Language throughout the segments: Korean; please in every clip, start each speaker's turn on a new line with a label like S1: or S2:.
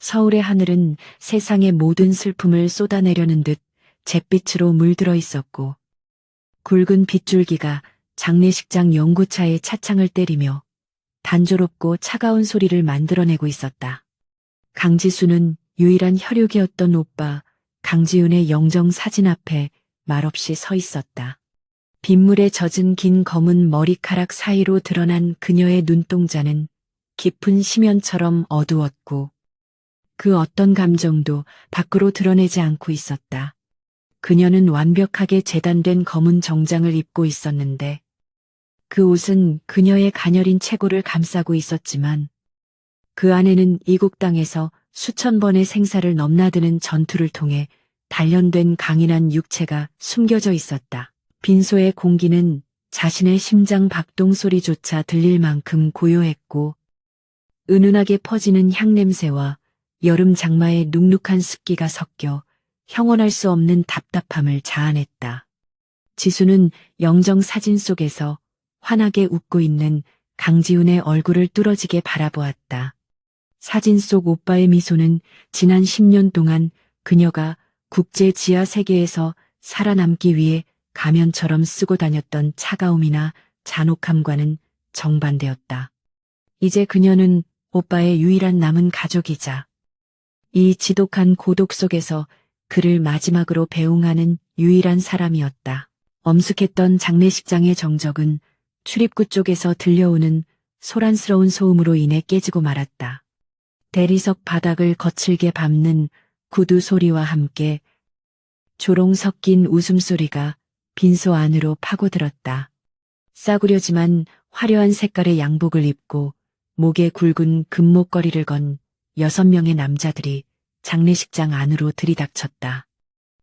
S1: 서울의 하늘은 세상의 모든 슬픔을 쏟아내려는 듯 잿빛으로 물들어 있었고, 굵은 빗줄기가 장례식장 연구차의 차창을 때리며 단조롭고 차가운 소리를 만들어내고 있었다. 강지수는 유일한 혈육이었던 오빠 강지훈의 영정 사진 앞에 말없이 서 있었다. 빗물에 젖은 긴 검은 머리카락 사이로 드러난 그녀의 눈동자는 깊은 심연처럼 어두웠고 그 어떤 감정도 밖으로 드러내지 않고 있었다. 그녀는 완벽하게 재단된 검은 정장을 입고 있었는데 그 옷은 그녀의 가녀린 체구를 감싸고 있었지만 그 안에는 이국 땅에서 수천 번의 생사를 넘나드는 전투를 통해 단련된 강인한 육체가 숨겨져 있었다. 빈소의 공기는 자신의 심장 박동 소리조차 들릴 만큼 고요했고 은은하게 퍼지는 향냄새와 여름 장마의 눅눅한 습기가 섞여 형언할 수 없는 답답함을 자아냈다. 지수는 영정 사진 속에서 환하게 웃고 있는 강지훈의 얼굴을 뚫어지게 바라보았다. 사진 속 오빠의 미소는 지난 10년 동안 그녀가 국제 지하 세계에서 살아남기 위해 가면처럼 쓰고 다녔던 차가움이나 잔혹함과는 정반대였다. 이제 그녀는 오빠의 유일한 남은 가족이자 이 지독한 고독 속에서 그를 마지막으로 배웅하는 유일한 사람이었다. 엄숙했던 장례식장의 정적은 출입구 쪽에서 들려오는 소란스러운 소음으로 인해 깨지고 말았다. 대리석 바닥을 거칠게 밟는 구두 소리와 함께 조롱 섞인 웃음소리가 빈소 안으로 파고들었다. 싸구려지만 화려한 색깔의 양복을 입고 목에 굵은 금목걸이를 건 6명의 남자들이 장례식장 안으로 들이닥쳤다.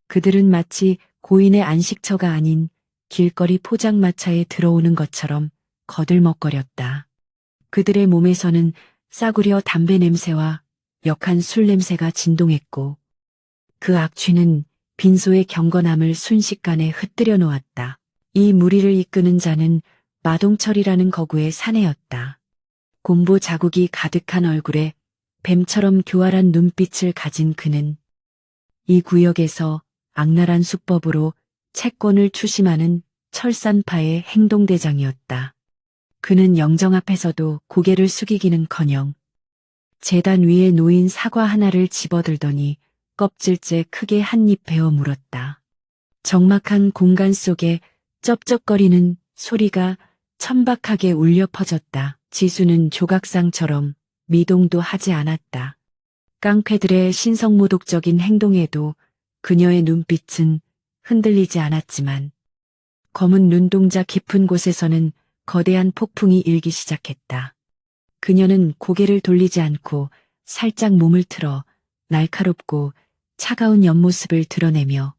S1: 그들은 마치 고인의 안식처가 아닌 길거리 포장마차에 들어오는 것처럼 거들먹거렸다. 그들의 몸에서는 싸구려 담배 냄새와 역한 술 냄새가 진동했고 그 악취는 빈소의 경건함을 순식간에 흩뜨려 놓았다. 이 무리를 이끄는 자는 마동철이라는 거구의 사내였다. 곰보 자국이 가득한 얼굴에 뱀처럼 교활한 눈빛을 가진 그는 이 구역에서 악랄한 수법으로 채권을 추심하는 철산파의 행동대장이었다. 그는 영정 앞에서도 고개를 숙이기는커녕 재단 위에 놓인 사과 하나를 집어들더니 껍질째 크게 한 입 베어 물었다. 적막한 공간 속에 쩝쩝거리는 소리가 천박하게 울려 퍼졌다. 지수는 조각상처럼 미동도 하지 않았다. 깡패들의 신성모독적인 행동에도 그녀의 눈빛은 흔들리지 않았지만 검은 눈동자 깊은 곳에서는 거대한 폭풍이 일기 시작했다. 그녀는 고개를 돌리지 않고 살짝 몸을 틀어 날카롭고 차가운 옆모습을 드러내며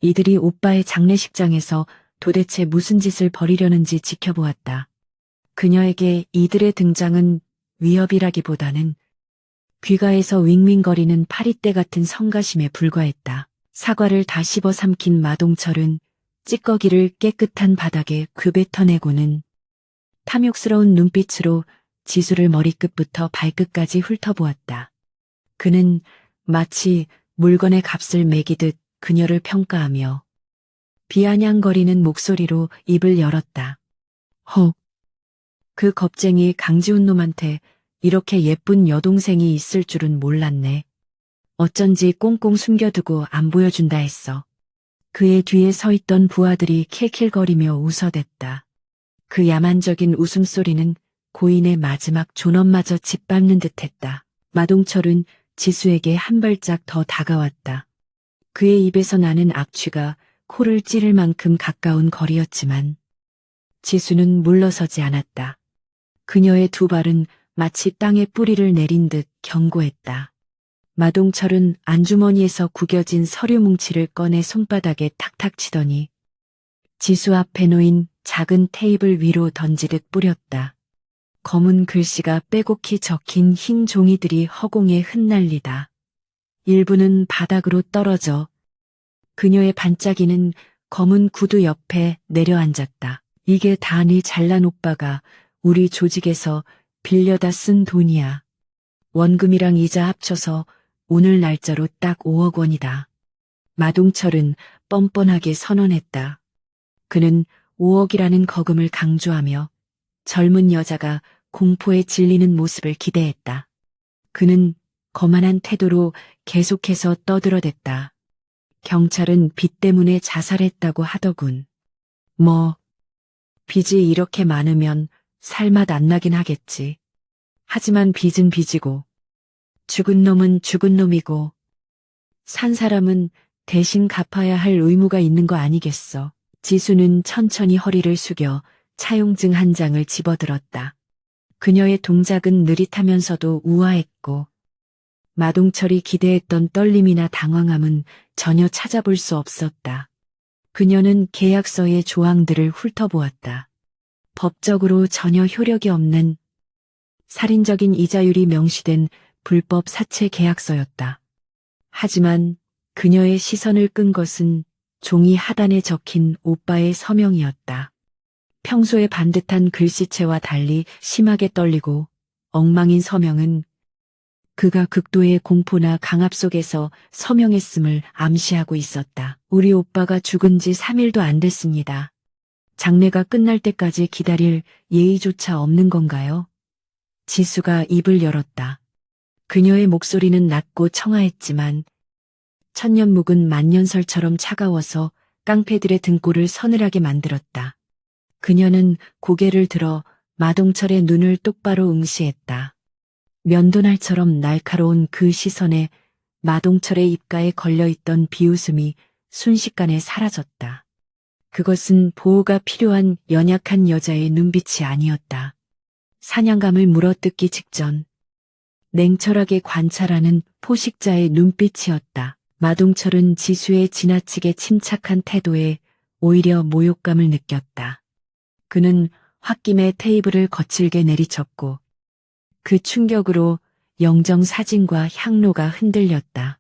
S1: 이들이 오빠의 장례식장에서 도대체 무슨 짓을 벌이려는지 지켜보았다. 그녀에게 이들의 등장은 위협이라기보다는 귀가에서 윙윙거리는 파리떼 같은 성가심에 불과했다. 사과를 다 씹어 삼킨 마동철은 찌꺼기를 깨끗한 바닥에 그 뱉어내고는 탐욕스러운 눈빛으로 지수를 머리끝부터 발끝까지 훑어보았다. 그는 마치 물건의 값을 매기듯 그녀를 평가하며 비아냥거리는 목소리로 입을 열었다. 헉! 그 겁쟁이 강지훈 놈한테 이렇게 예쁜 여동생이 있을 줄은 몰랐네. 어쩐지 꽁꽁 숨겨두고 안 보여준다 했어. 그의 뒤에 서 있던 부하들이 킬킬거리며 웃어댔다. 그 야만적인 웃음소리는 고인의 마지막 존엄마저 짓밟는 듯했다. 마동철은 지수에게 한 발짝 더 다가왔다. 그의 입에서 나는 악취가 코를 찌를 만큼 가까운 거리였지만 지수는 물러서지 않았다. 그녀의 두 발은 마치 땅에 뿌리를 내린 듯 견고했다. 마동철은 안주머니에서 구겨진 서류 뭉치를 꺼내 손바닥에 탁탁 치더니 지수 앞에 놓인 작은 테이블 위로 던지듯 뿌렸다. 검은 글씨가 빼곡히 적힌 흰 종이들이 허공에 흩날리다. 일부는 바닥으로 떨어져 그녀의 반짝이는 검은 구두 옆에 내려앉았다. 이게 다 네 잘난 오빠가 우리 조직에서 빌려다 쓴 돈이야. 원금이랑 이자 합쳐서 오늘 날짜로 딱 5억 원이다. 마동철은 뻔뻔하게 선언했다. 그는 5억이라는 거금을 강조하며 젊은 여자가 공포에 질리는 모습을 기대했다. 그는 거만한 태도로 계속해서 떠들어댔다. 경찰은 빚 때문에 자살했다고 하더군. 빚이 이렇게 많으면 살맛 안 나긴 하겠지. 하지만 빚은 빚이고, 죽은 놈은 죽은 놈이고, 산 사람은 대신 갚아야 할 의무가 있는 거 아니겠어. 지수는 천천히 허리를 숙여 차용증 한 장을 집어들었다. 그녀의 동작은 느릿하면서도 우아했고, 마동철이 기대했던 떨림이나 당황함은 전혀 찾아볼 수 없었다. 그녀는 계약서의 조항들을 훑어보았다. 법적으로 전혀 효력이 없는 살인적인 이자율이 명시된 불법 사채 계약서였다. 하지만 그녀의 시선을 끈 것은 종이 하단에 적힌 오빠의 서명이었다. 평소에 반듯한 글씨체와 달리 심하게 떨리고 엉망인 서명은 그가 극도의 공포나 강압 속에서 서명했음을 암시하고 있었다. 우리 오빠가 죽은 지 3일도 안 됐습니다. 장례가 끝날 때까지 기다릴 예의조차 없는 건가요? 지수가 입을 열었다. 그녀의 목소리는 낮고 청아했지만 천년묵은 만년설처럼 차가워서 깡패들의 등골을 서늘하게 만들었다. 그녀는 고개를 들어 마동철의 눈을 똑바로 응시했다. 면도날처럼 날카로운 그 시선에 마동철의 입가에 걸려있던 비웃음이 순식간에 사라졌다. 그것은 보호가 필요한 연약한 여자의 눈빛이 아니었다. 사냥감을 물어뜯기 직전 냉철하게 관찰하는 포식자의 눈빛이었다. 마동철은 지수의 지나치게 침착한 태도에 오히려 모욕감을 느꼈다. 그는 홧김에 테이블을 거칠게 내리쳤고 그 충격으로 영정 사진과 향로가 흔들렸다.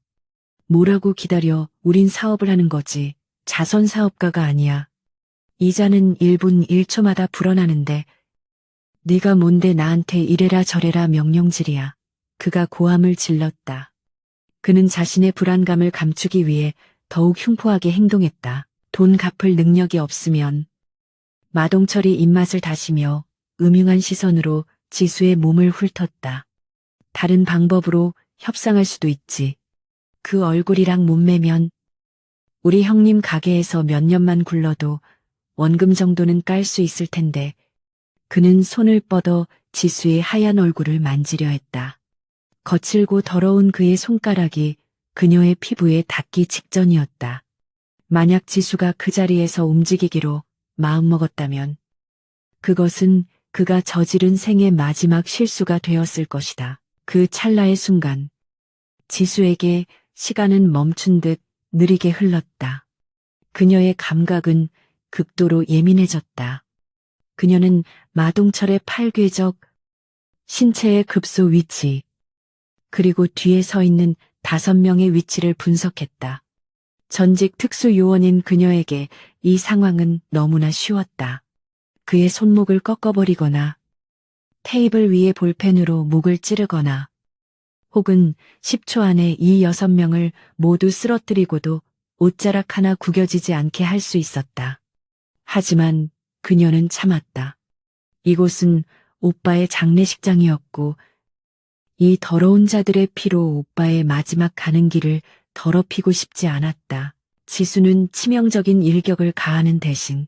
S1: 뭐라고 기다려, 우린 사업을 하는 거지. 자선사업가가 아니야. 이자는 1분 1초마다 불어나는데 네가 뭔데 나한테 이래라 저래라 명령질이야. 그가 고함을 질렀다. 그는 자신의 불안감을 감추기 위해 더욱 흉포하게 행동했다. 돈 갚을 능력이 없으면. 마동철이 입맛을 다시며 음흉한 시선으로 지수의 몸을 훑었다. 다른 방법으로 협상할 수도 있지. 그 얼굴이랑 몸매면 우리 형님 가게에서 몇 년만 굴러도 원금 정도는 깔 수 있을 텐데. 그는 손을 뻗어 지수의 하얀 얼굴을 만지려 했다. 거칠고 더러운 그의 손가락이 그녀의 피부에 닿기 직전이었다. 만약 지수가 그 자리에서 움직이기로 마음먹었다면 그것은 그가 저지른 생의 마지막 실수가 되었을 것이다. 그 찰나의 순간 지수에게 시간은 멈춘 듯 느리게 흘렀다. 그녀의 감각은 극도로 예민해졌다. 그녀는 마동철의 팔괘적 신체의 급소 위치 그리고 뒤에 서 있는 5명의 위치를 분석했다. 전직 특수요원인 그녀에게 이 상황은 너무나 쉬웠다. 그의 손목을 꺾어버리거나 테이블 위에 볼펜으로 목을 찌르거나 혹은 10초 안에 이 6명을 모두 쓰러뜨리고도 옷자락 하나 구겨지지 않게 할 수 있었다. 하지만 그녀는 참았다. 이곳은 오빠의 장례식장이었고 이 더러운 자들의 피로 오빠의 마지막 가는 길을 더럽히고 싶지 않았다. 지수는 치명적인 일격을 가하는 대신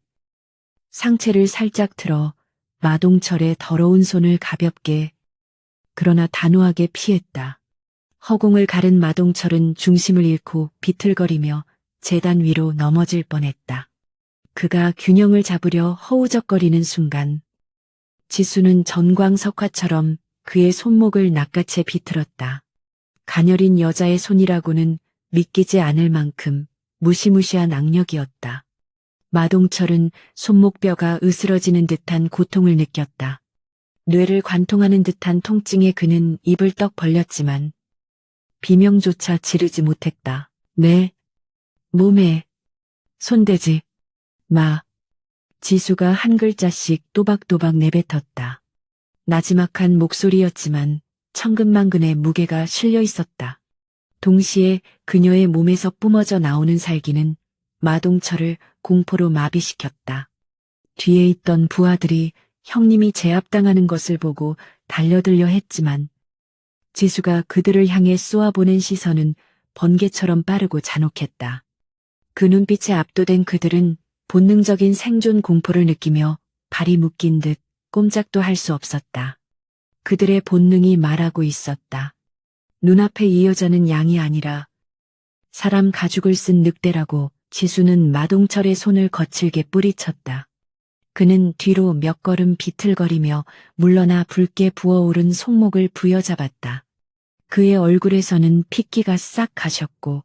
S1: 상체를 살짝 틀어 마동철의 더러운 손을 가볍게 그러나 단호하게 피했다. 허공을 가른 마동철은 중심을 잃고 비틀거리며 재단 위로 넘어질 뻔했다. 그가 균형을 잡으려 허우적거리는 순간 지수는 전광석화처럼 그의 손목을 낚아채 비틀었다. 가녀린 여자의 손이라고는 믿기지 않을 만큼 무시무시한 악력이었다. 마동철은 손목뼈가 으스러지는 듯한 고통을 느꼈다. 뇌를 관통하는 듯한 통증에 그는 입을 떡 벌렸지만 비명조차 지르지 못했다. 내 몸에 손대지 마. 지수가 한 글자씩 또박또박 내뱉었다. 나지막한 목소리였지만 천근만근의 무게가 실려 있었다. 동시에 그녀의 몸에서 뿜어져 나오는 살기는 마동철을 공포로 마비시켰다. 뒤에 있던 부하들이 형님이 제압당하는 것을 보고 달려들려 했지만 지수가 그들을 향해 쏘아보낸 시선은 번개처럼 빠르고 잔혹했다. 그 눈빛에 압도된 그들은 본능적인 생존 공포를 느끼며 발이 묶인 듯 꼼짝도 할 수 없었다. 그들의 본능이 말하고 있었다. 눈앞에 이 여자는 양이 아니라 사람 가죽을 쓴 늑대라고. 지수는 마동철의 손을 거칠게 뿌리쳤다. 그는 뒤로 몇 걸음 비틀거리며 물러나 붉게 부어오른 손목을 부여잡았다. 그의 얼굴에서는 핏기가 싹 가셨고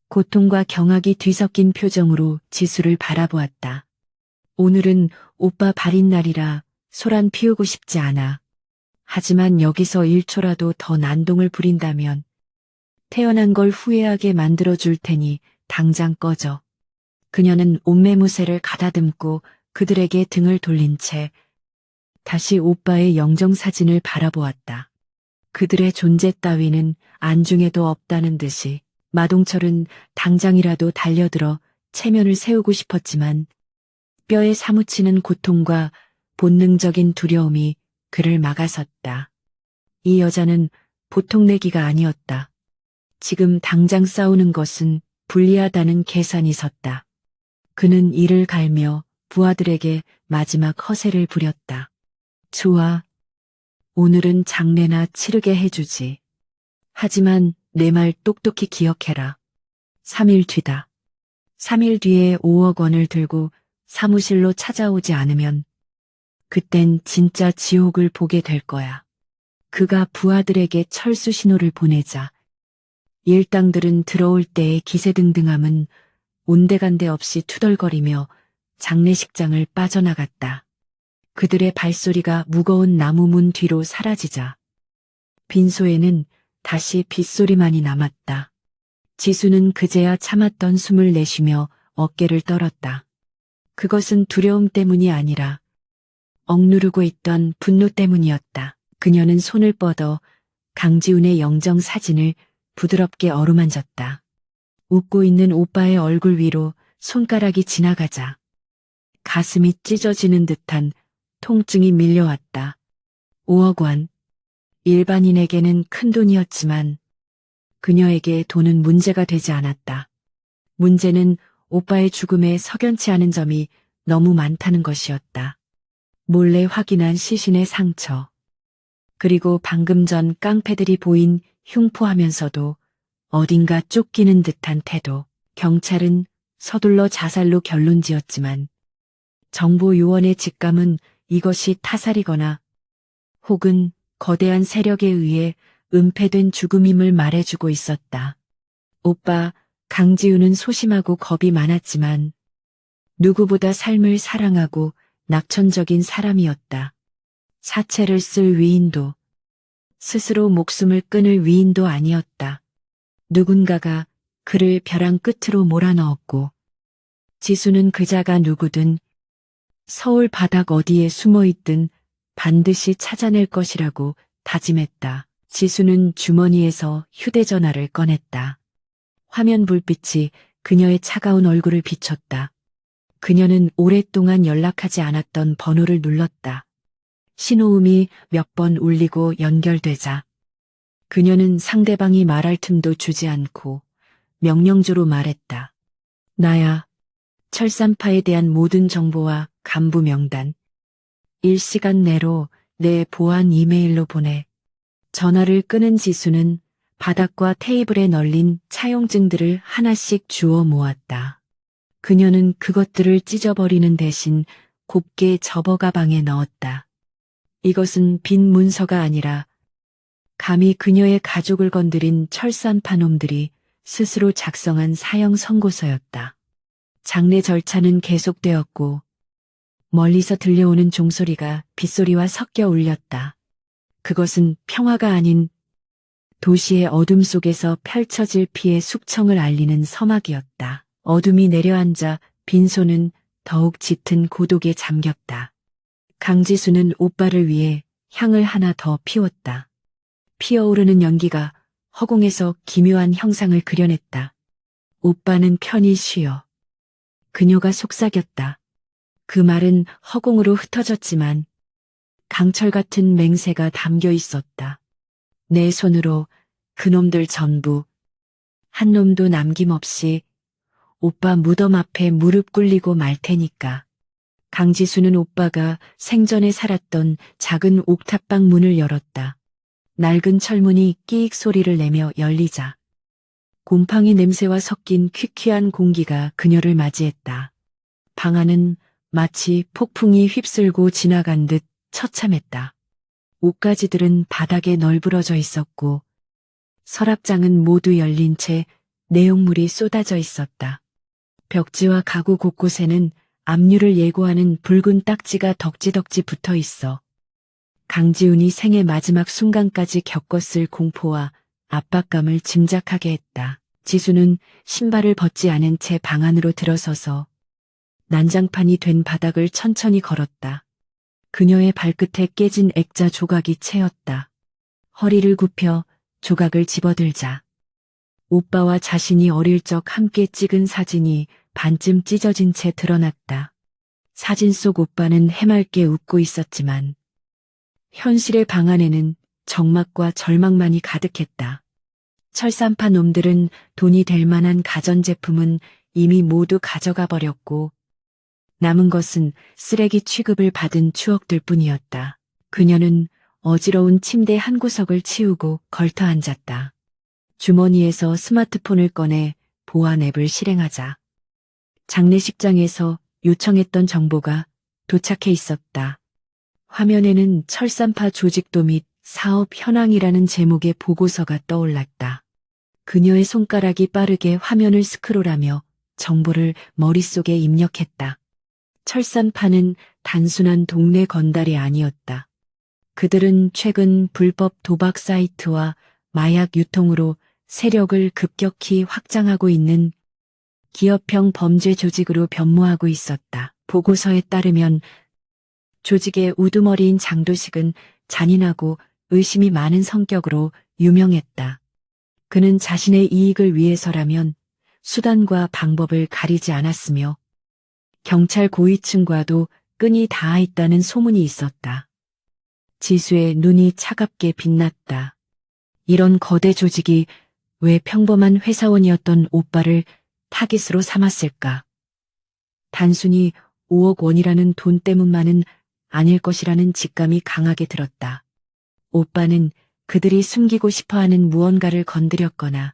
S1: 고통과 경악이 뒤섞인 표정으로 지수를 바라보았다. 오늘은 오빠 발인 날이라 소란 피우고 싶지 않아. 하지만 여기서 1초라도 더 난동을 부린다면 태어난 걸 후회하게 만들어줄 테니 당장 꺼져. 그녀는 옷매무새를 가다듬고 그들에게 등을 돌린 채 다시 오빠의 영정사진을 바라보았다. 그들의 존재 따위는 안중에도 없다는 듯이 마동철은 당장이라도 달려들어 체면을 세우고 싶었지만 뼈에 사무치는 고통과 본능적인 두려움이 그를 막아섰다. 이 여자는 보통 내기가 아니었다. 지금 당장 싸우는 것은 불리하다는 계산이 섰다. 그는 이를 갈며 부하들에게 마지막 허세를 부렸다. 좋아. 오늘은 장례나 치르게 해주지. 하지만 내 말 똑똑히 기억해라. 3일 뒤다. 3일 뒤에 5억 원을 들고 사무실로 찾아오지 않으면 그땐 진짜 지옥을 보게 될 거야. 그가 부하들에게 철수 신호를 보내자 일당들은 들어올 때의 기세등등함은 온데간데 없이 투덜거리며 장례식장을 빠져나갔다. 그들의 발소리가 무거운 나무문 뒤로 사라지자 빈소에는 다시 빗소리만이 남았다. 지수는 그제야 참았던 숨을 내쉬며 어깨를 떨었다. 그것은 두려움 때문이 아니라 억누르고 있던 분노 때문이었다. 그녀는 손을 뻗어 강지훈의 영정 사진을 부드럽게 어루만졌다. 웃고 있는 오빠의 얼굴 위로 손가락이 지나가자 가슴이 찢어지는 듯한 통증이 밀려왔다. 5억 원. 일반인에게는 큰 돈이었지만 그녀에게 돈은 문제가 되지 않았다. 문제는 오빠의 죽음에 석연치 않은 점이 너무 많다는 것이었다. 몰래 확인한 시신의 상처. 그리고 방금 전 깡패들이 보인 흉포하면서도 어딘가 쫓기는 듯한 태도. 경찰은 서둘러 자살로 결론지었지만 정보 요원의 직감은 이것이 타살이거나 혹은 거대한 세력에 의해 은폐된 죽음임을 말해주고 있었다. 오빠 강지우는 소심하고 겁이 많았지만 누구보다 삶을 사랑하고 낙천적인 사람이었다. 사체를 쓸 위인도 스스로 목숨을 끊을 위인도 아니었다. 누군가가 그를 벼랑 끝으로 몰아넣었고 지수는 그자가 누구든 서울 바닥 어디에 숨어있든 반드시 찾아낼 것이라고 다짐했다. 지수는 주머니에서 휴대전화를 꺼냈다. 화면 불빛이 그녀의 차가운 얼굴을 비췄다. 그녀는 오랫동안 연락하지 않았던 번호를 눌렀다. 신호음이 몇 번 울리고 연결되자 그녀는 상대방이 말할 틈도 주지 않고 명령조로 말했다. 나야. 철산파에 대한 모든 정보와 간부 명단. 1시간 내로 내 보안 이메일로 보내. 전화를 끊은 지수는 바닥과 테이블에 널린 차용증들을 하나씩 주워 모았다. 그녀는 그것들을 찢어버리는 대신 곱게 접어 가방에 넣었다. 이것은 빈 문서가 아니라 감히 그녀의 가족을 건드린 철산파 놈들이 스스로 작성한 사형 선고서였다. 장례 절차는 계속되었고 멀리서 들려오는 종소리가 빗소리와 섞여 울렸다. 그것은 평화가 아닌 도시의 어둠 속에서 펼쳐질 피의 숙청을 알리는 서막이었다. 어둠이 내려앉아 빈소는 더욱 짙은 고독에 잠겼다. 강지수는 오빠를 위해 향을 하나 더 피웠다. 피어오르는 연기가 허공에서 기묘한 형상을 그려냈다. 오빠는 편히 쉬어. 그녀가 속삭였다. 그 말은 허공으로 흩어졌지만 강철 같은 맹세가 담겨 있었다. 내 손으로 그놈들 전부, 한 놈도 남김없이 오빠 무덤 앞에 무릎 꿇리고 말 테니까. 강지수는 오빠가 생전에 살았던 작은 옥탑방 문을 열었다. 낡은 철문이 끼익 소리를 내며 열리자 곰팡이 냄새와 섞인 퀴퀴한 공기가 그녀를 맞이했다. 방 안은 마치 폭풍이 휩쓸고 지나간 듯 처참했다. 옷가지들은 바닥에 널브러져 있었고 서랍장은 모두 열린 채 내용물이 쏟아져 있었다. 벽지와 가구 곳곳에는 압류를 예고하는 붉은 딱지가 덕지덕지 붙어 있어 강지훈이 생의 마지막 순간까지 겪었을 공포와 압박감을 짐작하게 했다. 지수는 신발을 벗지 않은 채 방 안으로 들어서서 난장판이 된 바닥을 천천히 걸었다. 그녀의 발끝에 깨진 액자 조각이 채였다. 허리를 굽혀 조각을 집어들자 오빠와 자신이 어릴 적 함께 찍은 사진이 반쯤 찢어진 채 드러났다. 사진 속 오빠는 해맑게 웃고 있었지만 현실의 방 안에는 적막과 절망만이 가득했다. 철산파 놈들은 돈이 될 만한 가전제품은 이미 모두 가져가 버렸고 남은 것은 쓰레기 취급을 받은 추억들 뿐이었다. 그녀는 어지러운 침대 한 구석을 치우고 걸터 앉았다. 주머니에서 스마트폰을 꺼내 보안 앱을 실행하자 장례식장에서 요청했던 정보가 도착해 있었다. 화면에는 철산파 조직도 및 사업 현황이라는 제목의 보고서가 떠올랐다. 그녀의 손가락이 빠르게 화면을 스크롤하며 정보를 머릿속에 입력했다. 철산파는 단순한 동네 건달이 아니었다. 그들은 최근 불법 도박 사이트와 마약 유통으로 세력을 급격히 확장하고 있는 기업형 범죄 조직으로 변모하고 있었다. 보고서에 따르면 조직의 우두머리인 장도식은 잔인하고 의심이 많은 성격으로 유명했다. 그는 자신의 이익을 위해서라면 수단과 방법을 가리지 않았으며 경찰 고위층과도 끈이 닿아 있다는 소문이 있었다. 지수의 눈이 차갑게 빛났다. 이런 거대 조직이 왜 평범한 회사원이었던 오빠를 타깃으로 삼았을까? 단순히 5억 원이라는 돈 때문만은 아닐 것이라는 직감이 강하게 들었다. 오빠는 그들이 숨기고 싶어하는 무언가를 건드렸거나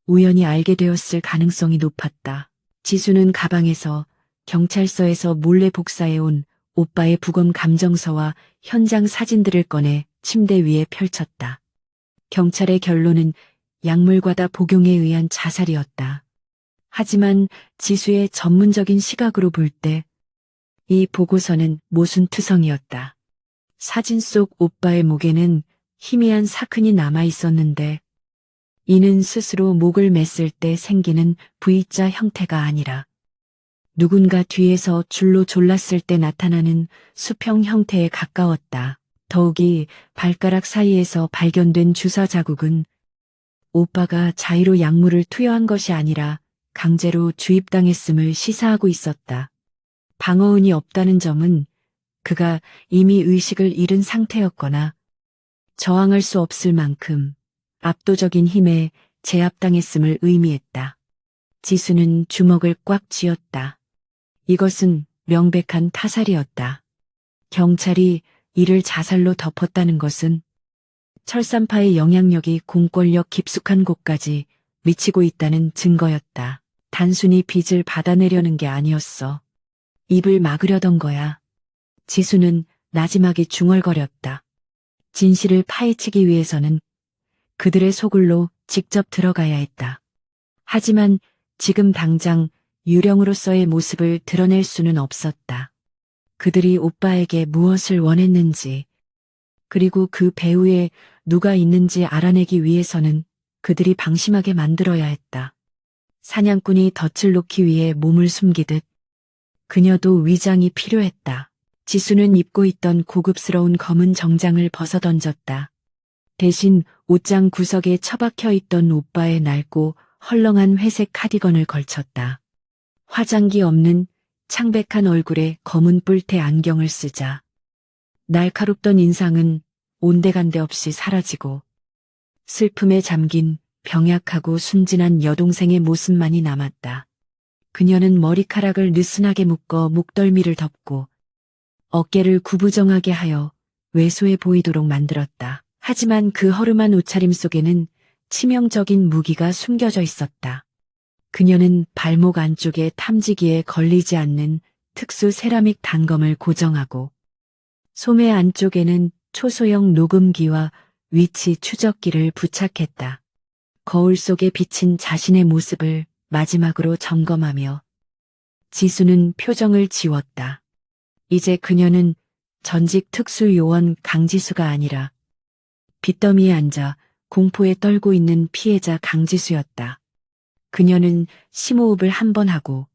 S1: 우연히 알게 되었을 가능성이 높았다. 지수는 가방에서 경찰서에서 몰래 복사해온 오빠의 부검 감정서와 현장 사진들을 꺼내 침대 위에 펼쳤다. 경찰의 결론은 약물과다 복용에 의한 자살이었다. 하지만 지수의 전문적인 시각으로 볼 때 이 보고서는 모순투성이었다. 사진 속 오빠의 목에는 희미한 사큰이 남아 있었는데 이는 스스로 목을 맸을 때 생기는 V자 형태가 아니라 누군가 뒤에서 줄로 졸랐을 때 나타나는 수평 형태에 가까웠다. 더욱이 발가락 사이에서 발견된 주사 자국은 오빠가 자의로 약물을 투여한 것이 아니라 강제로 주입당했음을 시사하고 있었다. 방어운이 없다는 점은 그가 이미 의식을 잃은 상태였거나 저항할 수 없을 만큼 압도적인 힘에 제압당했음을 의미했다. 지수는 주먹을 꽉 쥐었다. 이것은 명백한 타살이었다. 경찰이 이를 자살로 덮었다는 것은 철산파의 영향력이 공권력 깊숙한 곳까지 미치고 있다는 증거였다. 단순히 빚을 받아내려는 게 아니었어. 입을 막으려던 거야. 지수는 나지막이 중얼거렸다. 진실을 파헤치기 위해서는 그들의 소굴로 직접 들어가야 했다. 하지만 지금 당장 유령으로서의 모습을 드러낼 수는 없었다. 그들이 오빠에게 무엇을 원했는지, 그리고 그 배후에 누가 있는지 알아내기 위해서는 그들이 방심하게 만들어야 했다. 사냥꾼이 덫을 놓기 위해 몸을 숨기듯 그녀도 위장이 필요했다. 지수는 입고 있던 고급스러운 검은 정장을 벗어던졌다. 대신 옷장 구석에 처박혀 있던 오빠의 낡고 헐렁한 회색 카디건을 걸쳤다. 화장기 없는 창백한 얼굴에 검은 뿔테 안경을 쓰자 날카롭던 인상은 온데간데 없이 사라지고 슬픔에 잠긴 병약하고 순진한 여동생의 모습만이 남았다. 그녀는 머리카락을 느슨하게 묶어 목덜미를 덮고 어깨를 구부정하게 하여 왜소해 보이도록 만들었다. 하지만 그 허름한 옷차림 속에는 치명적인 무기가 숨겨져 있었다. 그녀는 발목 안쪽에 탐지기에 걸리지 않는 특수 세라믹 단검을 고정하고 소매 안쪽에는 초소형 녹음기와 위치 추적기를 부착했다. 거울 속에 비친 자신의 모습을 마지막으로 점검하며 지수는 표정을 지웠다. 이제 그녀는 전직 특수요원 강지수가 아니라 빚더미에 앉아 공포에 떨고 있는 피해자 강지수였다. 그녀는 심호흡을 한 번 하고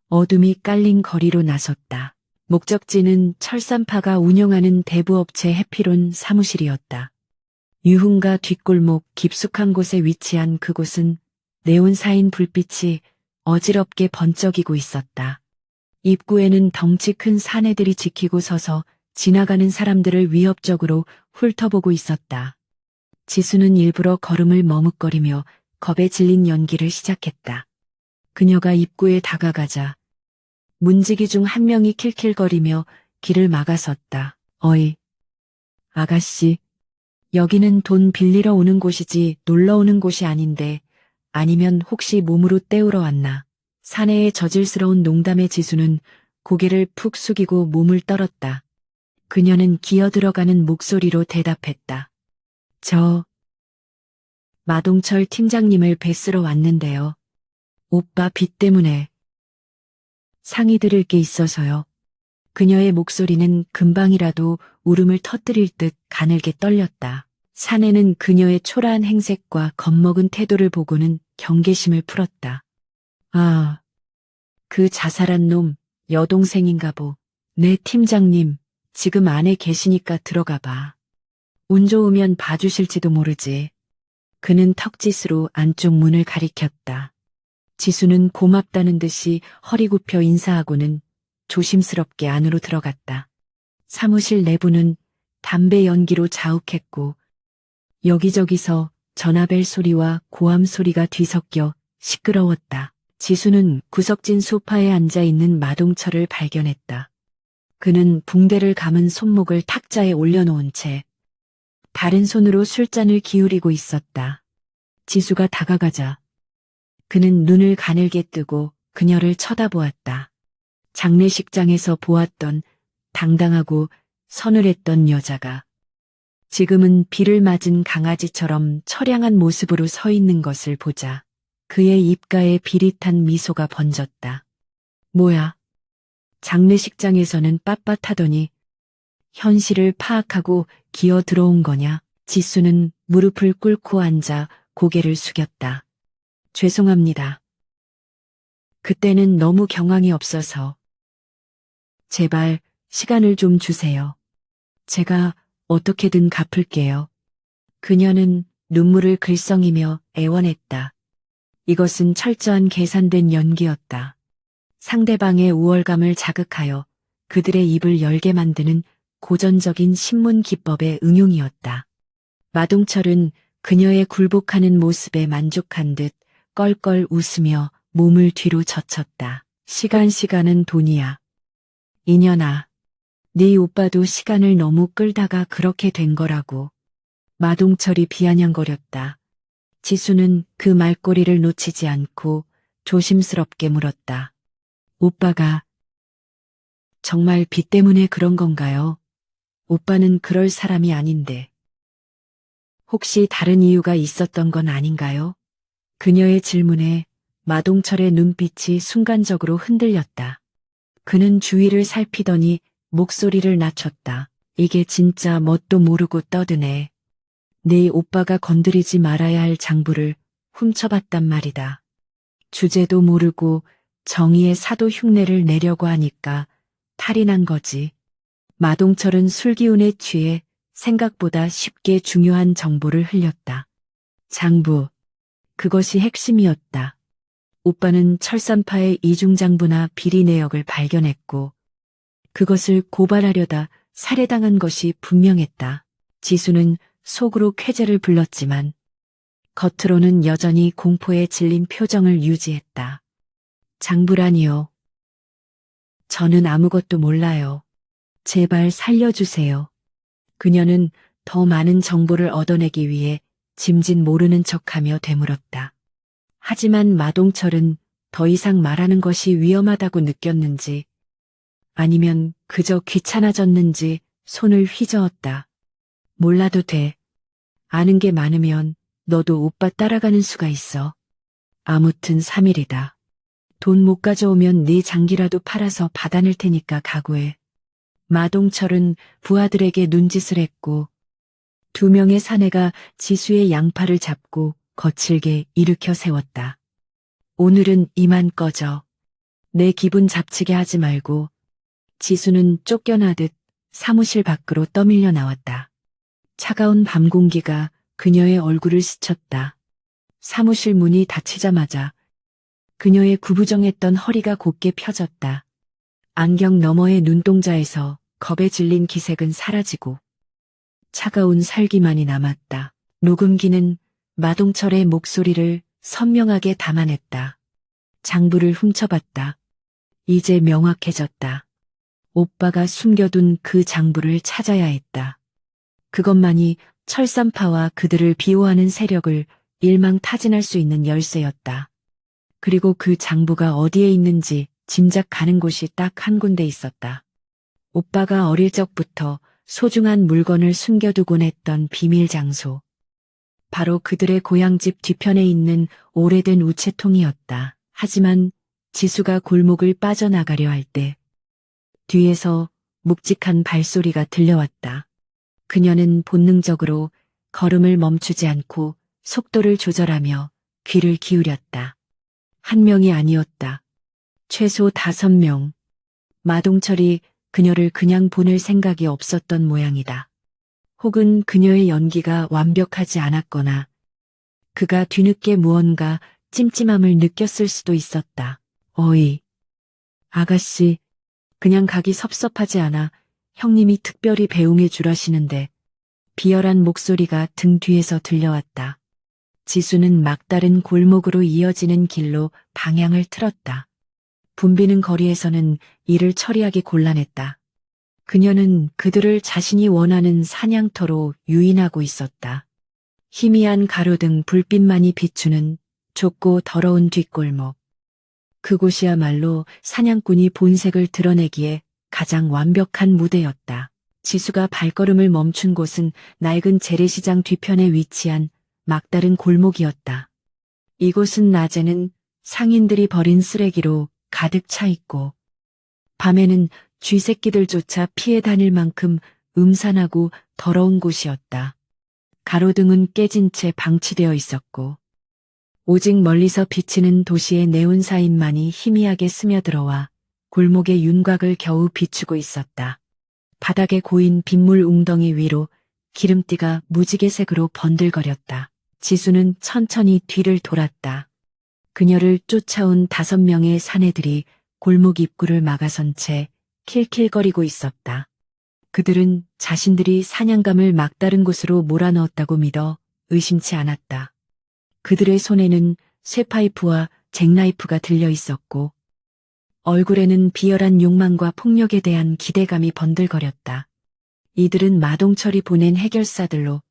S1: 어둠이 깔린 거리로 나섰다. 목적지는 철산파가 운영하는 대부업체 해피론 사무실이었다. 유흥가 뒷골목 깊숙한 곳에 위치한 그곳은 네온사인 불빛이 어지럽게 번쩍이고 있었다. 입구에는 덩치 큰 사내들이 지키고 서서 지나가는 사람들을 위협적으로 훑어보고 있었다. 지수는 일부러 걸음을 머뭇거리며 겁에 질린 연기를 시작했다. 그녀가 입구에 다가가자 문지기 중 한 명이 킬킬거리며 길을 막아섰다. 어이, 아가씨, 여기는 돈 빌리러 오는 곳이지 놀러 오는 곳이 아닌데 아니면 혹시 몸으로 때우러 왔나? 사내의 저질스러운 농담에 지수는 고개를 푹 숙이고 몸을 떨었다. 그녀는 기어들어가는 목소리로 대답했다. 저 마동철 팀장님을 뵈쓰러 왔는데요. 오빠 빚 때문에 상의 드릴 게 있어서요. 그녀의 목소리는 금방이라도 울음을 터뜨릴 듯 가늘게 떨렸다. 사내는 그녀의 초라한 행색과 겁먹은 태도를 보고는 경계심을 풀었다. 아, 그 자살한 놈 여동생인가 보. 네 팀장님, 지금 안에 계시니까 들어가 봐. 운 좋으면 봐주실지도 모르지. 그는 턱짓으로 안쪽 문을 가리켰다. 지수는 고맙다는 듯이 허리 굽혀 인사하고는 조심스럽게 안으로 들어갔다. 사무실 내부는 담배 연기로 자욱했고 여기저기서 전화벨 소리와 고함 소리가 뒤섞여 시끄러웠다. 지수는 구석진 소파에 앉아 있는 마동철을 발견했다. 그는 붕대를 감은 손목을 탁자에 올려놓은 채 다른 손으로 술잔을 기울이고 있었다. 지수가 다가가자 그는 눈을 가늘게 뜨고 그녀를 쳐다보았다. 장례식장에서 보았던 당당하고 서늘했던 여자가 지금은 비를 맞은 강아지처럼 처량한 모습으로 서 있는 것을 보자 그의 입가에 비릿한 미소가 번졌다. 뭐야? 장례식장에서는 빳빳하더니 현실을 파악하고 기어 들어온 거냐? 지수는 무릎을 꿇고 앉아 고개를 숙였다. 죄송합니다. 그때는 너무 경황이 없어서. 제발 시간을 좀 주세요. 제가 어떻게든 갚을게요. 그녀는 눈물을 글썽이며 애원했다. 이것은 철저한 계산된 연기였다. 상대방의 우월감을 자극하여 그들의 입을 열게 만드는 고전적인 신문 기법의 응용이었다. 마동철은 그녀의 굴복하는 모습에 만족한 듯 껄껄 웃으며 몸을 뒤로 젖혔다. 시간은 돈이야. 이년아, 네 오빠도 시간을 너무 끌다가 그렇게 된 거라고. 마동철이 비아냥거렸다. 지수는 그 말꼬리를 놓치지 않고 조심스럽게 물었다. 오빠가 정말 빚 때문에 그런 건가요? 오빠는 그럴 사람이 아닌데. 혹시 다른 이유가 있었던 건 아닌가요? 그녀의 질문에 마동철의 눈빛이 순간적으로 흔들렸다. 그는 주위를 살피더니 목소리를 낮췄다. 이게 진짜 뭣도 모르고 떠드네. 네 오빠가 건드리지 말아야 할 장부를 훔쳐봤단 말이다. 주제도 모르고 정의의 사도 흉내를 내려고 하니까 탈이 난 거지. 마동철은 술기운에 취해 생각보다 쉽게 중요한 정보를 흘렸다. 장부. 그것이 핵심이었다. 오빠는 철산파의 이중장부나 비리 내역을 발견했고 그것을 고발하려다 살해당한 것이 분명했다. 지수는 속으로 쾌재를 불렀지만 겉으로는 여전히 공포에 질린 표정을 유지했다. 장부라니요. 저는 아무것도 몰라요. 제발 살려주세요. 그녀는 더 많은 정보를 얻어내기 위해 짐짓 모르는 척하며 되물었다. 하지만 마동철은 더 이상 말하는 것이 위험하다고 느꼈는지 아니면 그저 귀찮아졌는지 손을 휘저었다. 몰라도 돼. 아는 게 많으면 너도 오빠 따라가는 수가 있어. 아무튼 3일이다. 돈 못 가져오면 네 장기라도 팔아서 받아낼 테니까 각오해. 마동철은 부하들에게 눈짓을 했고 2명의 사내가 지수의 양팔을 잡고 거칠게 일으켜 세웠다. 오늘은 이만 꺼져. 내 기분 잡치게 하지 말고. 지수는 쫓겨나듯 사무실 밖으로 떠밀려 나왔다. 차가운 밤 공기가 그녀의 얼굴을 스쳤다. 사무실 문이 닫히자마자 그녀의 구부정했던 허리가 곧게 펴졌다. 안경 너머의 눈동자에서 겁에 질린 기색은 사라지고 차가운 살기만이 남았다. 녹음기는 마동철의 목소리를 선명하게 담아냈다. 장부를 훔쳐봤다. 이제 명확해졌다. 오빠가 숨겨둔 그 장부를 찾아야 했다. 그것만이 철산파와 그들을 비호하는 세력을 일망타진할 수 있는 열쇠였다. 그리고 그 장부가 어디에 있는지 짐작 가는 곳이 딱 한 군데 있었다. 오빠가 어릴 적부터 소중한 물건을 숨겨두곤 했던 비밀 장소. 바로 그들의 고향집 뒤편에 있는 오래된 우체통이었다. 하지만 지수가 골목을 빠져나가려 할 때 뒤에서 묵직한 발소리가 들려왔다. 그녀는 본능적으로 걸음을 멈추지 않고 속도를 조절하며 귀를 기울였다. 한 명이 아니었다. 최소 5명. 마동철이 그녀를 그냥 보낼 생각이 없었던 모양이다. 혹은 그녀의 연기가 완벽하지 않았거나 그가 뒤늦게 무언가 찜찜함을 느꼈을 수도 있었다. 어이, 아가씨, 그냥 가기 섭섭하지 않아 형님이 특별히 배웅해 주라시는데 비열한 목소리가 등 뒤에서 들려왔다. 지수는 막다른 골목으로 이어지는 길로 방향을 틀었다. 붐비는 거리에서는 일을 처리하기 곤란했다. 그녀는 그들을 자신이 원하는 사냥터로 유인하고 있었다. 희미한 가로등 불빛만이 비추는 좁고 더러운 뒷골목. 그곳이야말로 사냥꾼이 본색을 드러내기에 가장 완벽한 무대였다. 지수가 발걸음을 멈춘 곳은 낡은 재래시장 뒤편에 위치한 막다른 골목이었다. 이곳은 낮에는 상인들이 버린 쓰레기로 가득 차 있고 밤에는 쥐새끼들조차 피해 다닐 만큼 음산하고 더러운 곳이었다. 가로등은 깨진 채 방치되어 있었고 오직 멀리서 비치는 도시의 네온사인만이 희미하게 스며들어와 골목의 윤곽을 겨우 비추고 있었다. 바닥에 고인 빗물 웅덩이 위로 기름띠가 무지개색으로 번들거렸다. 지수는 천천히 뒤를 돌았다. 그녀를 쫓아온 5명의 사내들이 골목 입구를 막아선 채 킬킬거리고 있었다. 그들은 자신들이 사냥감을 막다른 곳으로 몰아넣었다고 믿어 의심치 않았다. 그들의 손에는 쇠파이프와 잭나이프가 들려 있었고 얼굴에는 비열한 욕망과 폭력에 대한 기대감이 번들거렸다. 이들은 마동철이 보낸 해결사들로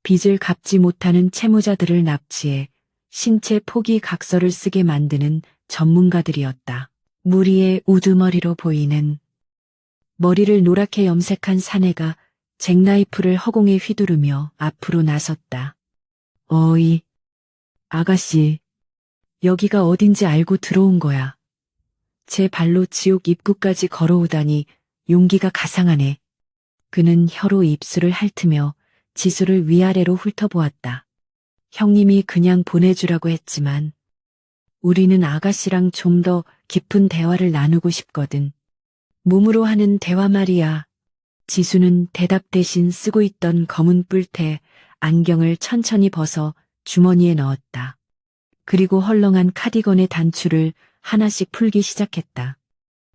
S1: 빚을 갚지 못하는 채무자들을 납치해 신체 포기 각서를 쓰게 만드는 전문가들이었다. 무리의 우두머리로 보이는 머리를 노랗게 염색한 사내가 잭나이프를 허공에 휘두르며 앞으로 나섰다. 어이, 아가씨, 여기가 어딘지 알고 들어온 거야. 제 발로 지옥 입구까지 걸어오다니 용기가 가상하네. 그는 혀로 입술을 핥으며 지수를 위아래로 훑어보았다. 형님이 그냥 보내주라고 했지만 우리는 아가씨랑 좀 더 깊은 대화를 나누고 싶거든. 몸으로 하는 대화 말이야. 지수는 대답 대신 쓰고 있던 검은 뿔테 안경을 천천히 벗어 주머니에 넣었다. 그리고 헐렁한 카디건의 단추를 하나씩 풀기 시작했다.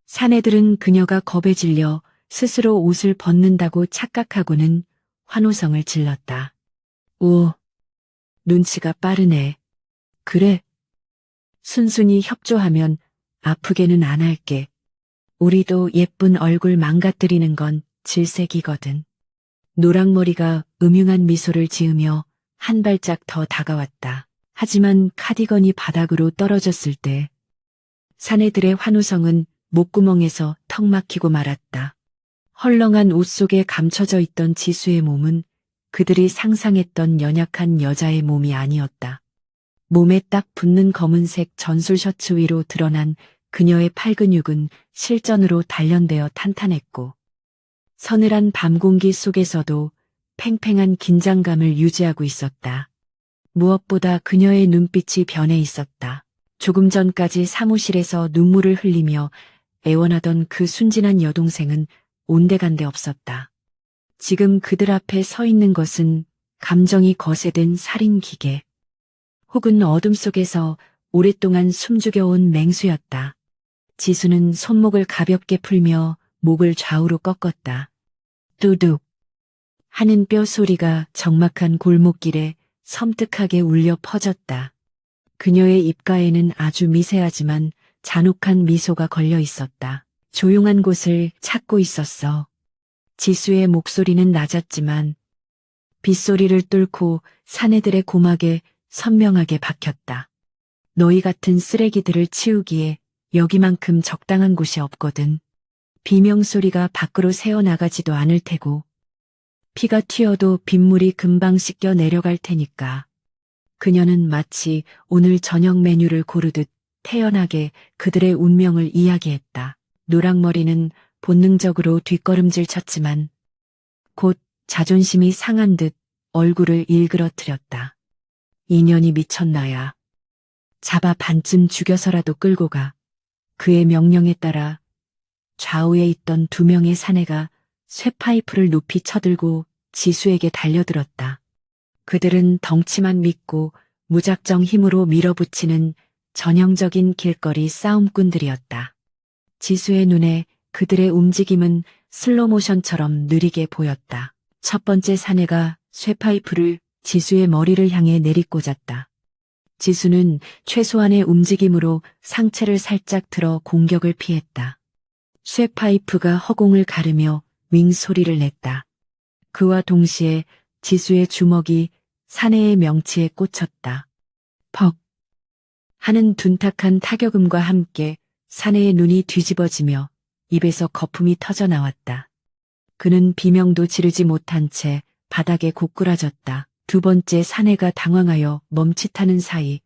S1: 사내들은 그녀가 겁에 질려 스스로 옷을 벗는다고 착각하고는 환호성을 질렀다. 오, 눈치가 빠르네. 그래. 순순히 협조하면 아프게는 안 할게. 우리도 예쁜 얼굴 망가뜨리는 건 질색이거든. 노랑머리가 음흉한 미소를 지으며 한 발짝 더 다가왔다. 하지만 카디건이 바닥으로 떨어졌을 때 사내들의 환호성은 목구멍에서 턱 막히고 말았다. 헐렁한 옷 속에 감춰져 있던 지수의 몸은 그들이 상상했던 연약한 여자의 몸이 아니었다. 몸에 딱 붙는 검은색 전술 셔츠 위로 드러난 그녀의 팔근육은 실전으로 단련되어 탄탄했고 서늘한 밤 공기 속에서도 팽팽한 긴장감을 유지하고 있었다. 무엇보다 그녀의 눈빛이 변해 있었다. 조금 전까지 사무실에서 눈물을 흘리며 애원하던 그 순진한 여동생은 온데간데 없었다. 지금 그들 앞에 서 있는 것은 감정이 거세된 살인 기계, 혹은 어둠 속에서 오랫동안 숨죽여온 맹수였다. 지수는 손목을 가볍게 풀며 목을 좌우로 꺾었다. 뚜둑 하는 뼈 소리가 적막한 골목길에 섬뜩하게 울려 퍼졌다. 그녀의 입가에는 아주 미세하지만 잔혹한 미소가 걸려 있었다. 조용한 곳을 찾고 있었어. 지수의 목소리는 낮았지만 빗소리를 뚫고 사내들의 고막에 선명하게 박혔다. 너희 같은 쓰레기들을 치우기에 여기만큼 적당한 곳이 없거든. 비명소리가 밖으로 새어나가지도 않을 테고 피가 튀어도 빗물이 금방 씻겨 내려갈 테니까. 그녀는 마치 오늘 저녁 메뉴를 고르듯 태연하게 그들의 운명을 이야기했다. 노랑머리는 본능적으로 뒷걸음질 쳤지만 곧 자존심이 상한 듯 얼굴을 일그러뜨렸다. 인연이 미쳤나야. 잡아 반쯤 죽여서라도 끌고 가. 그의 명령에 따라 좌우에 있던 두 명의 사내가 쇠파이프를 높이 쳐들고 지수에게 달려들었다. 그들은 덩치만 믿고 무작정 힘으로 밀어붙이는 전형적인 길거리 싸움꾼들이었다. 지수의 눈에 그들의 움직임은 슬로모션처럼 느리게 보였다. 첫 번째 사내가 쇠파이프를 지수의 머리를 향해 내리꽂았다. 지수는 최소한의 움직임으로 상체를 살짝 들어 공격을 피했다. 쇠파이프가 허공을 가르며 윙 소리를 냈다. 그와 동시에 지수의 주먹이 사내의 명치에 꽂혔다. 퍽 하는 둔탁한 타격음과 함께 사내의 눈이 뒤집어지며 입에서 거품이 터져 나왔다. 그는 비명도 지르지 못한 채 바닥에 고꾸라졌다. 두 번째 사내가 당황하여 멈칫하는 사이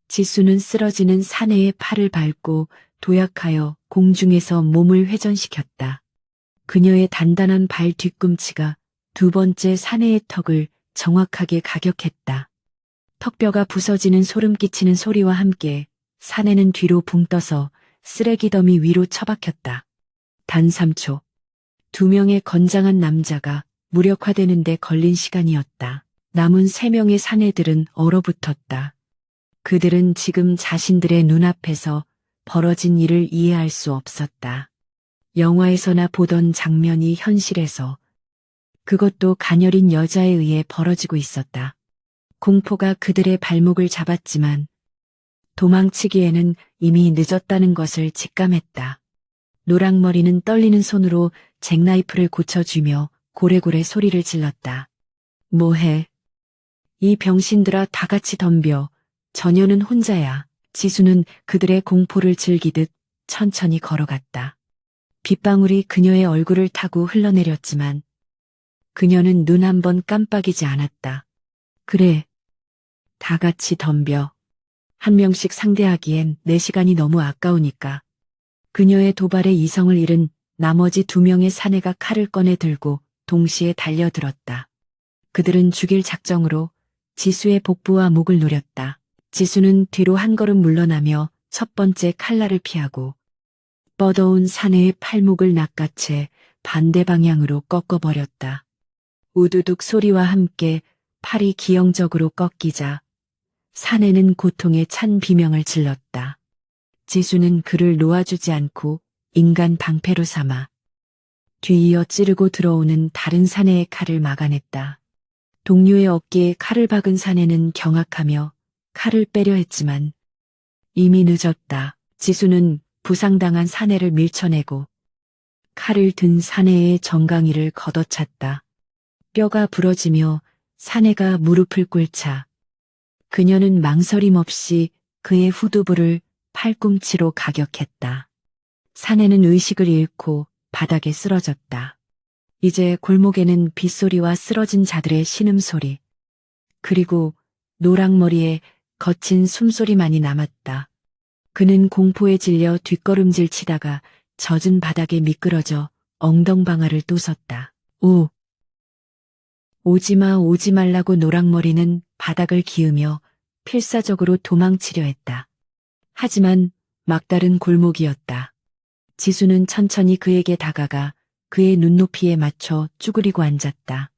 S1: 지수는 쓰러지는 사내의 팔을 밟고 도약하여 공중에서 몸을 회전시켰다. 그녀의 단단한 발 뒤꿈치가 두 번째 사내의 턱을 정확하게 가격했다. 턱뼈가 부서지는 소름 끼치는 소리와 함께 사내는 뒤로 붕 떠서 쓰레기 더미 위로 처박혔다. 단 3초. 두 명의 건장한 남자가 무력화되는 데 걸린 시간이었다. 남은 3명의 사내들은 얼어붙었다. 그들은 지금 자신들의 눈앞에서 벌어진 일을 이해할 수 없었다. 영화에서나 보던 장면이 현실에서, 그것도 가녀린 여자에 의해 벌어지고 있었다. 공포가 그들의 발목을 잡았지만 도망치기에는 이미 늦었다는 것을 직감했다. 노랑머리는 떨리는 손으로 잭나이프를 고쳐주며 고래고래 소리를 질렀다. 뭐해? 이 병신들아 다 같이 덤벼. 전혀는 혼자야. 지수는 그들의 공포를 즐기듯 천천히 걸어갔다. 빗방울이 그녀의 얼굴을 타고 흘러내렸지만 그녀는 눈 한 번 깜빡이지 않았다. 그래. 다 같이 덤벼. 한 명씩 상대하기엔 내 시간이 너무 아까우니까. 그녀의 도발에 이성을 잃은 나머지 2명의 사내가 칼을 꺼내 들고 동시에 달려들었다. 그들은 죽일 작정으로 지수의 복부와 목을 노렸다. 지수는 뒤로 한 걸음 물러나며 첫 번째 칼날을 피하고 뻗어온 사내의 팔목을 낚아채 반대 방향으로 꺾어버렸다. 우두둑 소리와 함께 팔이 기형적으로 꺾이자 사내는 고통에 찬 비명을 질렀다. 지수는 그를 놓아주지 않고 인간 방패로 삼아 뒤이어 찌르고 들어오는 다른 사내의 칼을 막아냈다. 동료의 어깨에 칼을 박은 사내는 경악하며 칼을 빼려 했지만 이미 늦었다. 지수는 부상당한 사내를 밀쳐내고 칼을 든 사내의 정강이를 걷어찼다. 뼈가 부러지며 사내가 무릎을 꿇자 그녀는 망설임 없이 그의 후두부를 팔꿈치로 가격했다. 사내는 의식을 잃고 바닥에 쓰러졌다. 이제 골목에는 빗소리와 쓰러진 자들의 신음소리, 그리고 노랑머리에 거친 숨소리만이 남았다. 그는 공포에 질려 뒷걸음질 치다가 젖은 바닥에 미끄러져 엉덩방아를 또 섰다. 오지마 오지 말라고 노랑머리는 바닥을 기으며 필사적으로 도망치려 했다. 하지만 막다른 골목이었다. 지수는 천천히 그에게 다가가 그의 눈높이에 맞춰 쭈그리고 앉았다.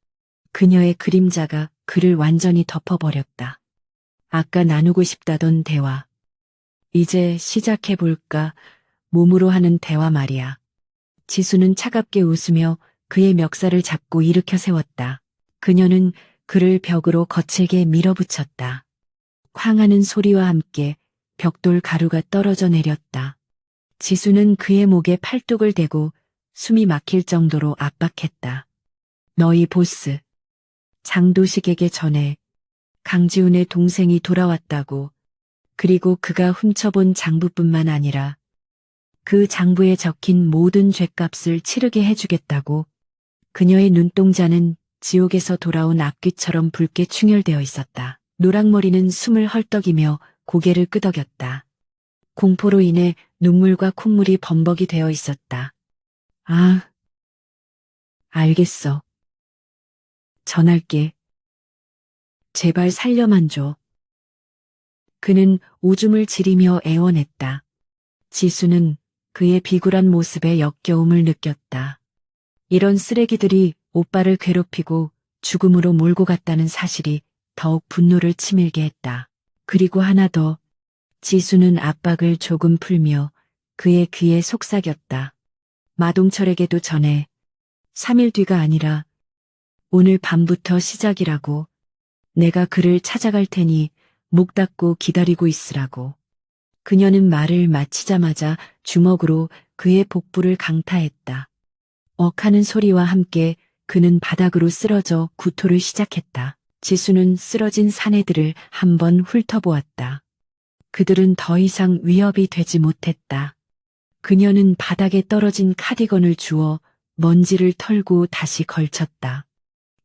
S1: 그녀의 그림자가 그를 완전히 덮어버렸다. 아까 나누고 싶다던 대화. 이제 시작해볼까? 몸으로 하는 대화 말이야. 지수는 차갑게 웃으며 그의 멱살을 잡고 일으켜 세웠다. 그녀는 그를 벽으로 거칠게 밀어붙였다. 쾅하는 소리와 함께 벽돌 가루가 떨어져 내렸다. 지수는 그의 목에 팔뚝을 대고 숨이 막힐 정도로 압박했다. 너희 보스, 장도식에게 전해 강지훈의 동생이 돌아왔다고. 그리고 그가 훔쳐본 장부뿐만 아니라 그 장부에 적힌 모든 죗값을 치르게 해주겠다고. 그녀의 눈동자는 지옥에서 돌아온 앞귀처럼 붉게 충혈되어 있었다. 노랑머리는 숨을 헐떡이며 고개를 끄덕였다. 공포로 인해 눈물과 콧물이 범벅이 되어 있었다. 아, 알겠어. 전할게. 제발 살려만 줘. 그는 오줌을 지리며 애원했다. 지수는 그의 비굴한 모습에 역겨움을 느꼈다. 이런 쓰레기들이 오빠를 괴롭히고 죽음으로 몰고 갔다는 사실이 더욱 분노를 치밀게 했다. 그리고 하나 더. 지수는 압박을 조금 풀며 그의 귀에 속삭였다. 마동철에게도 전해. 3일 뒤가 아니라 오늘 밤부터 시작이라고. 내가 그를 찾아갈 테니 목 닫고 기다리고 있으라고. 그녀는 말을 마치자마자 주먹으로 그의 복부를 강타했다. 억하는 소리와 함께 그는 바닥으로 쓰러져 구토를 시작했다. 지수는 쓰러진 사내들을 한번 훑어보았다. 그들은 더 이상 위협이 되지 못했다. 그녀는 바닥에 떨어진 카디건을 주워 먼지를 털고 다시 걸쳤다.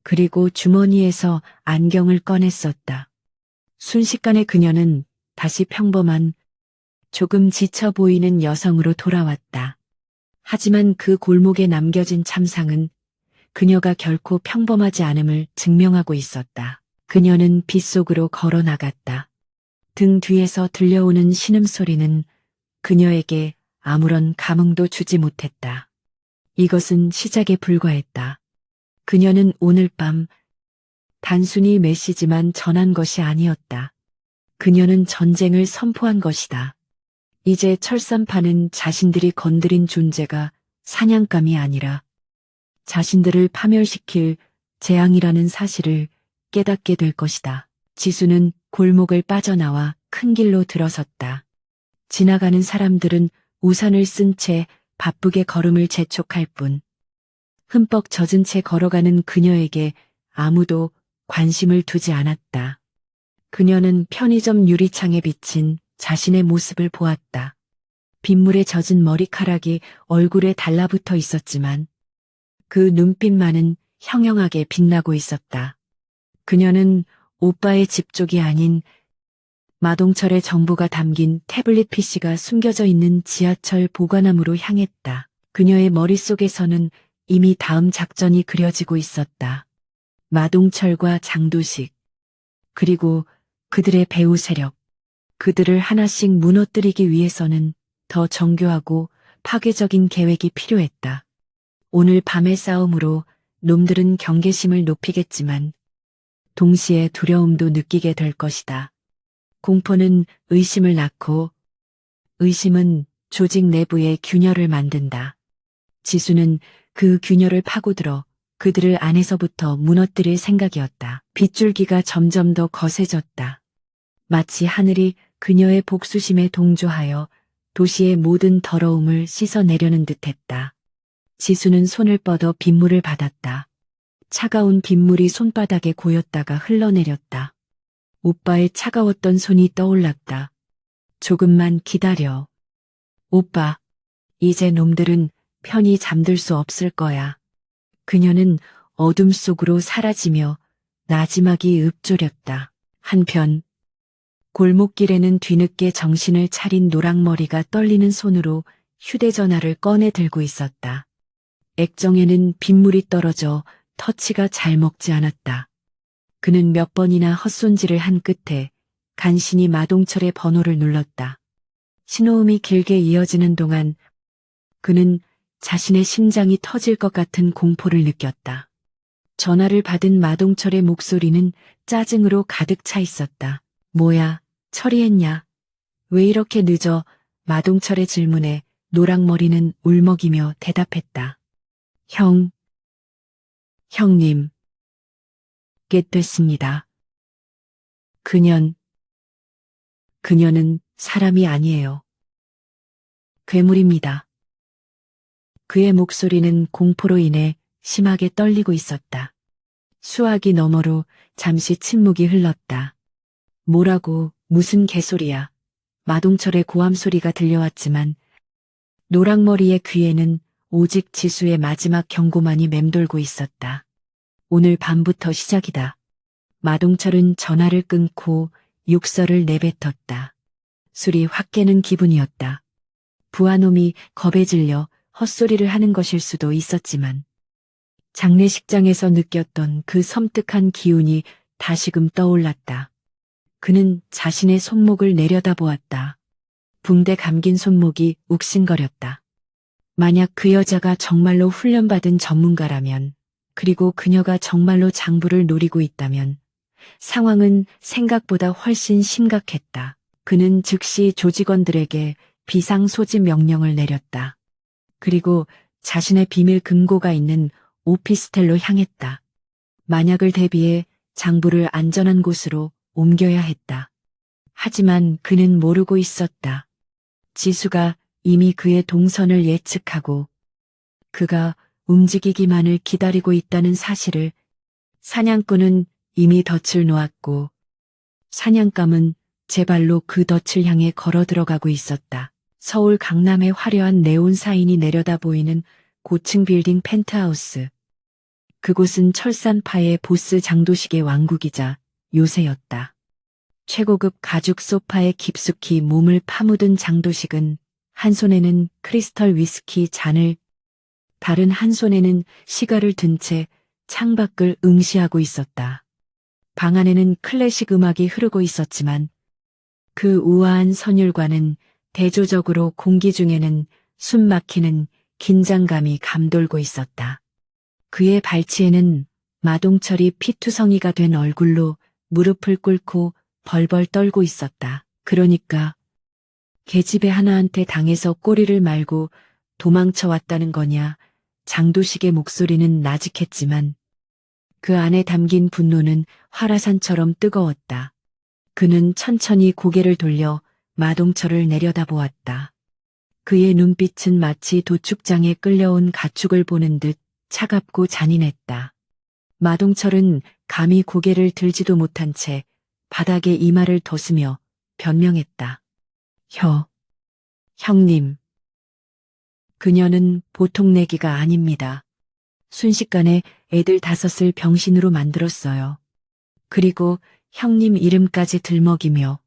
S1: 그리고 주머니에서 안경을 꺼냈었다. 순식간에 그녀는 다시 평범한, 조금 지쳐 보이는 여성으로 돌아왔다. 하지만 그 골목에 남겨진 참상은 그녀가 결코 평범하지 않음을 증명하고 있었다. 그녀는 빗속으로 걸어 나갔다. 등 뒤에서 들려오는 신음소리는 그녀에게 아무런 감흥도 주지 못했다. 이것은 시작에 불과했다. 그녀는 오늘 밤 단순히 메시지만 전한 것이 아니었다. 그녀는 전쟁을 선포한 것이다. 이제 철산파는 자신들이 건드린 존재가 사냥감이 아니라 자신들을 파멸시킬 재앙이라는 사실을 깨닫게 될 것이다. 지수는 골목을 빠져나와 큰 길로 들어섰다. 지나가는 사람들은 우산을 쓴 채 바쁘게 걸음을 재촉할 뿐 흠뻑 젖은 채 걸어가는 그녀에게 아무도 관심을 두지 않았다. 그녀는 편의점 유리창에 비친 자신의 모습을 보았다. 빗물에 젖은 머리카락이 얼굴에 달라붙어 있었지만 그 눈빛만은 형형하게 빛나고 있었다. 그녀는 오빠의 집 쪽이 아닌 마동철의 정보가 담긴 태블릿 PC가 숨겨져 있는 지하철 보관함으로 향했다. 그녀의 머릿속에서는 이미 다음 작전이 그려지고 있었다. 마동철과 장도식, 그리고 그들의 배후 세력, 그들을 하나씩 무너뜨리기 위해서는 더 정교하고 파괴적인 계획이 필요했다. 오늘 밤의 싸움으로 놈들은 경계심을 높이겠지만 동시에 두려움도 느끼게 될 것이다. 공포는 의심을 낳고 의심은 조직 내부의 균열을 만든다. 지수는 그 균열을 파고들어 그들을 안에서부터 무너뜨릴 생각이었다. 빗줄기가 점점 더 거세졌다. 마치 하늘이 그녀의 복수심에 동조하여 도시의 모든 더러움을 씻어내려는 듯했다. 지수는 손을 뻗어 빗물을 받았다. 차가운 빗물이 손바닥에 고였다가 흘러내렸다. 오빠의 차가웠던 손이 떠올랐다. 조금만 기다려. 오빠, 이제 놈들은 편히 잠들 수 없을 거야. 그녀는 어둠 속으로 사라지며 나지막이 읊조렸다. 한편 골목길에는 뒤늦게 정신을 차린 노랑머리가 떨리는 손으로 휴대전화를 꺼내 들고 있었다. 액정에는 빗물이 떨어져 터치가 잘 먹지 않았다. 그는 몇 번이나 헛손질을 한 끝에 간신히 마동철의 번호를 눌렀다. 신호음이 길게 이어지는 동안 그는 자신의 심장이 터질 것 같은 공포를 느꼈다. 전화를 받은 마동철의 목소리는 짜증으로 가득 차 있었다. 뭐야, 처리했냐? 왜 이렇게 늦어? 마동철의 질문에 노랑머리는 울먹이며 대답했다. 형님. 깼됐습니다. 그녀는 사람이 아니에요. 괴물입니다. 그의 목소리는 공포로 인해 심하게 떨리고 있었다. 수화기 너머로 잠시 침묵이 흘렀다. 뭐라고, 무슨 개소리야. 마동철의 고함 소리가 들려왔지만 노랑머리의 귀에는 오직 지수의 마지막 경고만이 맴돌고 있었다. 오늘 밤부터 시작이다. 마동철은 전화를 끊고 욕설을 내뱉었다. 술이 확 깨는 기분이었다. 부하놈이 겁에 질려 헛소리를 하는 것일 수도 있었지만 장례식장에서 느꼈던 그 섬뜩한 기운이 다시금 떠올랐다. 그는 자신의 손목을 내려다보았다. 붕대 감긴 손목이 욱신거렸다. 만약 그 여자가 정말로 훈련받은 전문가라면, 그리고 그녀가 정말로 장부를 노리고 있다면 상황은 생각보다 훨씬 심각했다. 그는 즉시 조직원들에게 비상소집 명령을 내렸다. 그리고 자신의 비밀 금고가 있는 오피스텔로 향했다. 만약을 대비해 장부를 안전한 곳으로 옮겨야 했다. 하지만 그는 모르고 있었다. 지수가 이미 그의 동선을 예측하고 그가 움직이기만을 기다리고 있다는 사실을. 사냥꾼은 이미 덫을 놓았고 사냥감은 제 발로 그 덫을 향해 걸어 들어가고 있었다. 서울 강남의 화려한 네온 사인이 내려다 보이는 고층 빌딩 펜트하우스. 그곳은 철산파의 보스 장도식의 왕국이자 요새였다. 최고급 가죽 소파에 깊숙이 몸을 파묻은 장도식은 한 손에는 크리스털 위스키 잔을, 다른 한 손에는 시가를 든 채 창밖을 응시하고 있었다. 방 안에는 클래식 음악이 흐르고 있었지만 그 우아한 선율과는 대조적으로 공기 중에는 숨 막히는 긴장감이 감돌고 있었다. 그의 발치에는 마동철이 피투성이가 된 얼굴로 무릎을 꿇고 벌벌 떨고 있었다. 그러니까 계집애 하나한테 당해서 꼬리를 말고 도망쳐 왔다는 거냐. 장도식의 목소리는 나직했지만 그 안에 담긴 분노는 화라산처럼 뜨거웠다. 그는 천천히 고개를 돌려 마동철을 내려다보았다. 그의 눈빛은 마치 도축장에 끌려온 가축을 보는 듯 차갑고 잔인했다. 마동철은 감히 고개를 들지도 못한 채 바닥에 이마를 덧으며 변명했다. 형님. 그녀는 보통 내기가 아닙니다. 순식간에 애들 5을 병신으로 만들었어요. 그리고 형님 이름까지 들먹이며.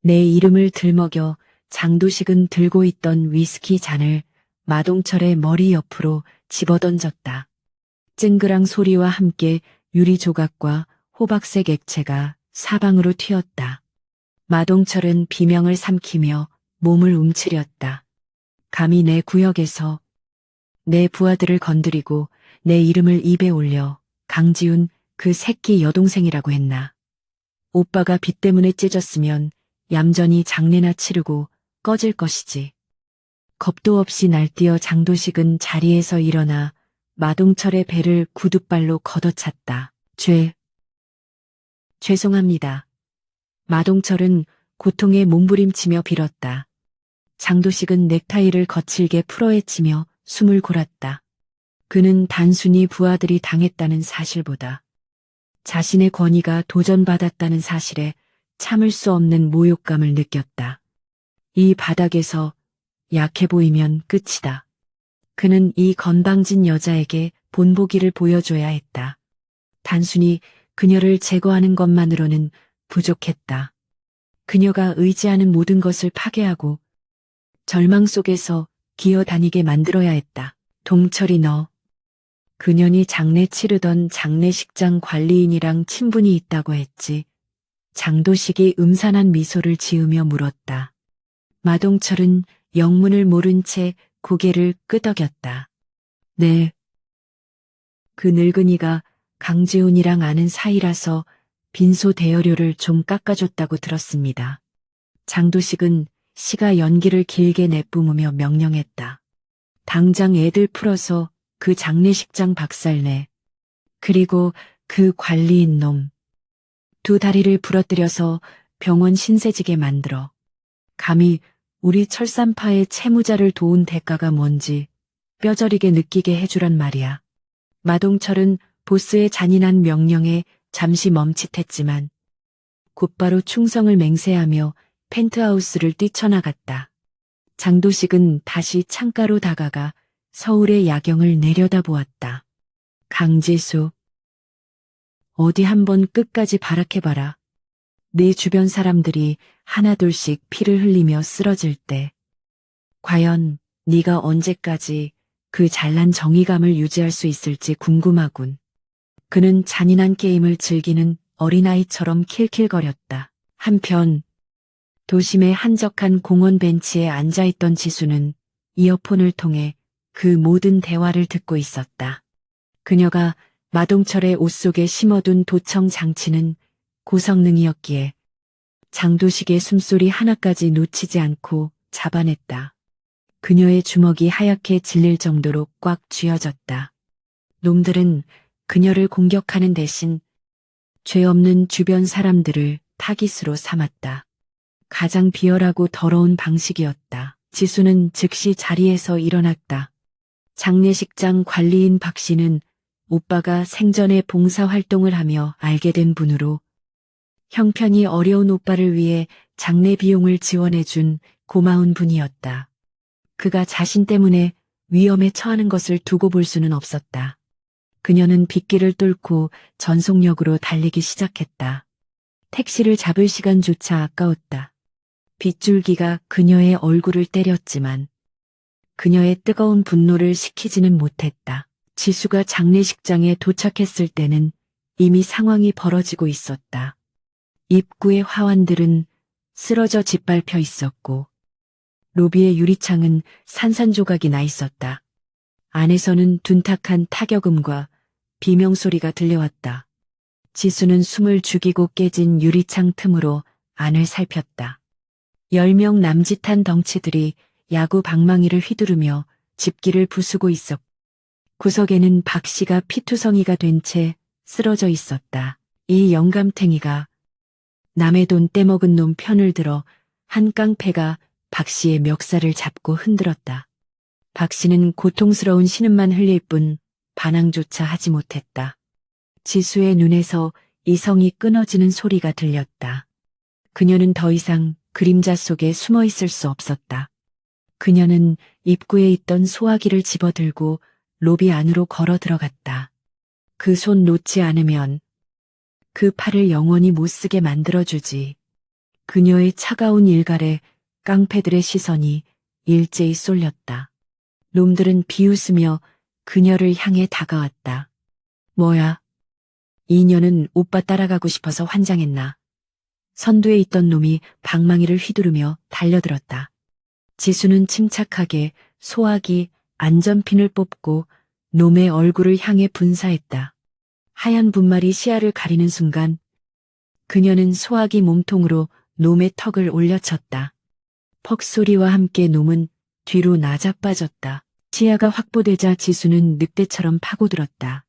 S1: 내 이름을 들먹여. 장도식은 들고 있던 위스키 잔을 마동철의 머리 옆으로 집어던졌다. 쨍그랑 소리와 함께 유리 조각과 호박색 액체가 사방으로 튀었다. 마동철은 비명을 삼키며 몸을 움츠렸다. 감히 내 구역에서. 내 부하들을 건드리고 내 이름을 입에 올려 강지훈 그 새끼 여동생이라고 했나. 오빠가 빚 때문에 찢었으면 얌전히 장례나 치르고 꺼질 것이지. 겁도 없이 날뛰어 장도식은 자리에서 일어나 마동철의 배를 구둣발로 걷어찼다. 죄송합니다. 마동철은 고통에 몸부림치며 빌었다. 장도식은 넥타이를 거칠게 풀어헤치며 숨을 골았다. 그는 단순히 부하들이 당했다는 사실보다 자신의 권위가 도전받았다는 사실에 참을 수 없는 모욕감을 느꼈다. 이 바닥에서 약해 보이면 끝이다. 그는 이 건방진 여자에게 본보기를 보여줘야 했다. 단순히 그녀를 제거하는 것만으로는 부족했다. 그녀가 의지하는 모든 것을 파괴하고 절망 속에서 기어다니게 만들어야 했다. 동철이 너. 그년이 장례 치르던 장례식장 관리인이랑 친분이 있다고 했지. 장도식이 음산한 미소를 지으며 물었다. 마동철은 영문을 모른 채 고개를 끄덕였다. 네. 그 늙은이가 강지훈이랑 아는 사이라서 빈소 대여료를 좀 깎아줬다고 들었습니다. 장도식은 시가 연기를 길게 내뿜으며 명령했다. 당장 애들 풀어서 그 장례식장 박살내. 그리고 그 관리인 놈. 두 다리를 부러뜨려서 병원 신세지게 만들어. 감히 우리 철산파의 채무자를 도운 대가가 뭔지 뼈저리게 느끼게 해주란 말이야. 마동철은 보스의 잔인한 명령에 잠시 멈칫했지만 곧바로 충성을 맹세하며 펜트하우스를 뛰쳐나갔다. 장도식은 다시 창가로 다가가 서울의 야경을 내려다보았다. 강지수. 어디 한번 끝까지 발악해봐라. 네 주변 사람들이 하나둘씩 피를 흘리며 쓰러질 때 과연 네가 언제까지 그 잘난 정의감을 유지할 수 있을지 궁금하군. 그는 잔인한 게임을 즐기는 어린아이처럼 킬킬거렸다. 한편 도심의 한적한 공원 벤치에 앉아있던 지수는 이어폰을 통해 그 모든 대화를 듣고 있었다. 그녀가 마동철의 옷 속에 심어둔 도청 장치는 고성능이었기에 장도식의 숨소리 하나까지 놓치지 않고 잡아냈다. 그녀의 주먹이 하얗게 질릴 정도로 꽉 쥐어졌다. 놈들은 그녀를 공격하는 대신 죄 없는 주변 사람들을 타깃으로 삼았다. 가장 비열하고 더러운 방식이었다. 지수는 즉시 자리에서 일어났다. 장례식장 관리인 박 씨는 오빠가 생전에 봉사활동을 하며 알게 된 분으로 형편이 어려운 오빠를 위해 장례 비용을 지원해준 고마운 분이었다. 그가 자신 때문에 위험에 처하는 것을 두고 볼 수는 없었다. 그녀는 빗길을 뚫고 전속력으로 달리기 시작했다. 택시를 잡을 시간조차 아까웠다. 빗줄기가 그녀의 얼굴을 때렸지만 그녀의 뜨거운 분노를 식히지는 못했다. 지수가 장례식장에 도착했을 때는 이미 상황이 벌어지고 있었다. 입구의 화환들은 쓰러져 짓밟혀 있었고 로비의 유리창은 산산조각이 나 있었다. 안에서는 둔탁한 타격음과 비명소리가 들려왔다. 지수는 숨을 죽이고 깨진 유리창 틈으로 안을 살폈다. 10명 남짓한 덩치들이 야구 방망이를 휘두르며 집기를 부수고 있었고 구석에는 박 씨가 피투성이가 된 채 쓰러져 있었다. 이 영감탱이가 남의 돈 떼먹은 놈 편을 들어 한 깡패가 박 씨의 멱살을 잡고 흔들었다. 박 씨는 고통스러운 신음만 흘릴 뿐 반항조차 하지 못했다. 지수의 눈에서 이성이 끊어지는 소리가 들렸다. 그녀는 더 이상 그림자 속에 숨어 있을 수 없었다. 그녀는 입구에 있던 소화기를 집어들고 로비 안으로 걸어 들어갔다. 그 손 놓지 않으면 그 팔을 영원히 못 쓰게 만들어주지. 그녀의 차가운 일갈에 깡패들의 시선이 일제히 쏠렸다. 놈들은 비웃으며 그녀를 향해 다가왔다. 뭐야? 이년은 오빠 따라가고 싶어서 환장했나? 선두에 있던 놈이 방망이를 휘두르며 달려들었다. 지수는 침착하게 소화기 안전핀을 뽑고 놈의 얼굴을 향해 분사했다. 하얀 분말이 시야를 가리는 순간 그녀는 소화기 몸통으로 놈의 턱을 올려쳤다. 퍽 소리와 함께 놈은 뒤로 나자빠졌다. 시야가 확보되자 지수는 늑대처럼 파고들었다.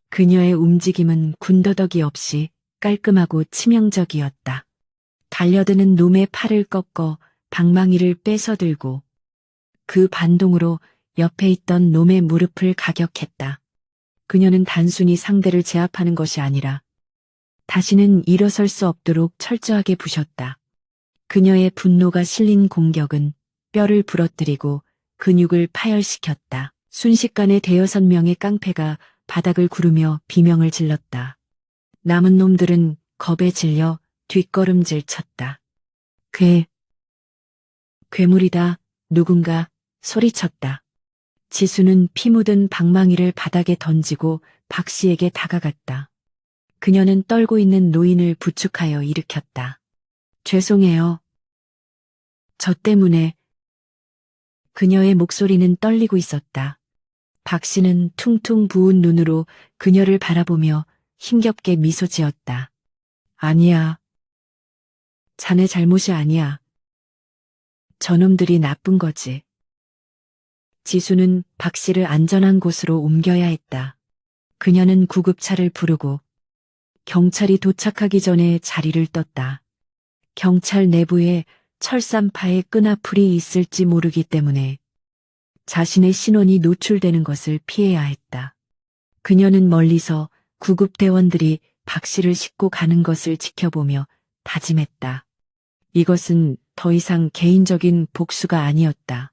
S1: 그녀의 움직임은 군더더기 없이 깔끔하고 치명적이었다. 달려드는 놈의 팔을 꺾어 방망이를 뺏어들고 그 반동으로 옆에 있던 놈의 무릎을 가격했다. 그녀는 단순히 상대를 제압하는 것이 아니라 다시는 일어설 수 없도록 철저하게 부셨다. 그녀의 분노가 실린 공격은 뼈를 부러뜨리고 근육을 파열시켰다. 순식간에 대여섯 명의 깡패가 바닥을 구르며 비명을 질렀다. 남은 놈들은 겁에 질려 뒷걸음질 쳤다. 괴물이다. 누군가 소리쳤다. 지수는 피 묻은 방망이를 바닥에 던지고 박 씨에게 다가갔다. 그녀는 떨고 있는 노인을 부축하여 일으켰다. 죄송해요. 저 때문에. 그녀의 목소리는 떨리고 있었다. 박 씨는 퉁퉁 부은 눈으로 그녀를 바라보며 힘겹게 미소 지었다. 아니야. 자네 잘못이 아니야. 저놈들이 나쁜 거지. 지수는 박 씨를 안전한 곳으로 옮겨야 했다. 그녀는 구급차를 부르고 경찰이 도착하기 전에 자리를 떴다. 경찰 내부에 철산파의 끈아풀이 있을지 모르기 때문에 자신의 신원이 노출되는 것을 피해야 했다. 그녀는 멀리서 구급대원들이 박 씨를 싣고 가는 것을 지켜보며 다짐했다. 이것은 더 이상 개인적인 복수가 아니었다.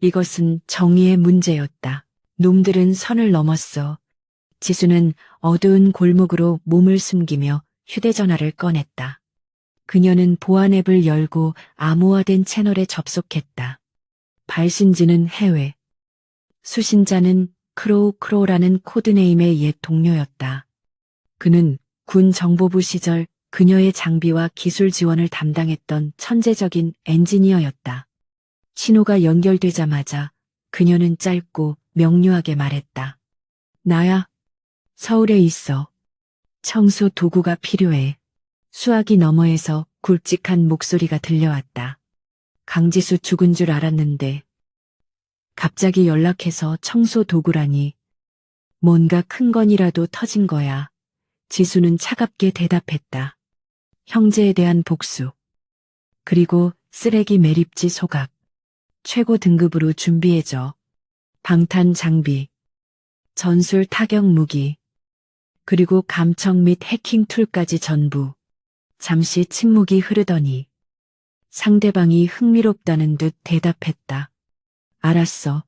S1: 이것은 정의의 문제였다. 놈들은 선을 넘었어. 지수는 어두운 골목으로 몸을 숨기며 휴대전화를 꺼냈다. 그녀는 보안 앱을 열고 암호화된 채널에 접속했다. 발신지는 해외. 수신자는 크로우라는 코드네임의 옛 동료였다. 그는 군 정보부 시절 그녀의 장비와 기술 지원을 담당했던 천재적인 엔지니어였다. 신호가 연결되자마자 그녀는 짧고 명료하게 말했다. 나야. 서울에 있어. 청소 도구가 필요해. 수화기 너머에서 굵직한 목소리가 들려왔다. 강지수 죽은 줄 알았는데. 갑자기 연락해서 청소 도구라니. 뭔가 큰 건이라도 터진 거야. 지수는 차갑게 대답했다. 형제에 대한 복수. 그리고 쓰레기 매립지 소각. 최고 등급으로 준비해줘. 방탄 장비. 전술 타격 무기. 그리고 감청 및 해킹 툴까지 전부. 잠시 침묵이 흐르더니 상대방이 흥미롭다는 듯 대답했다. 알았어.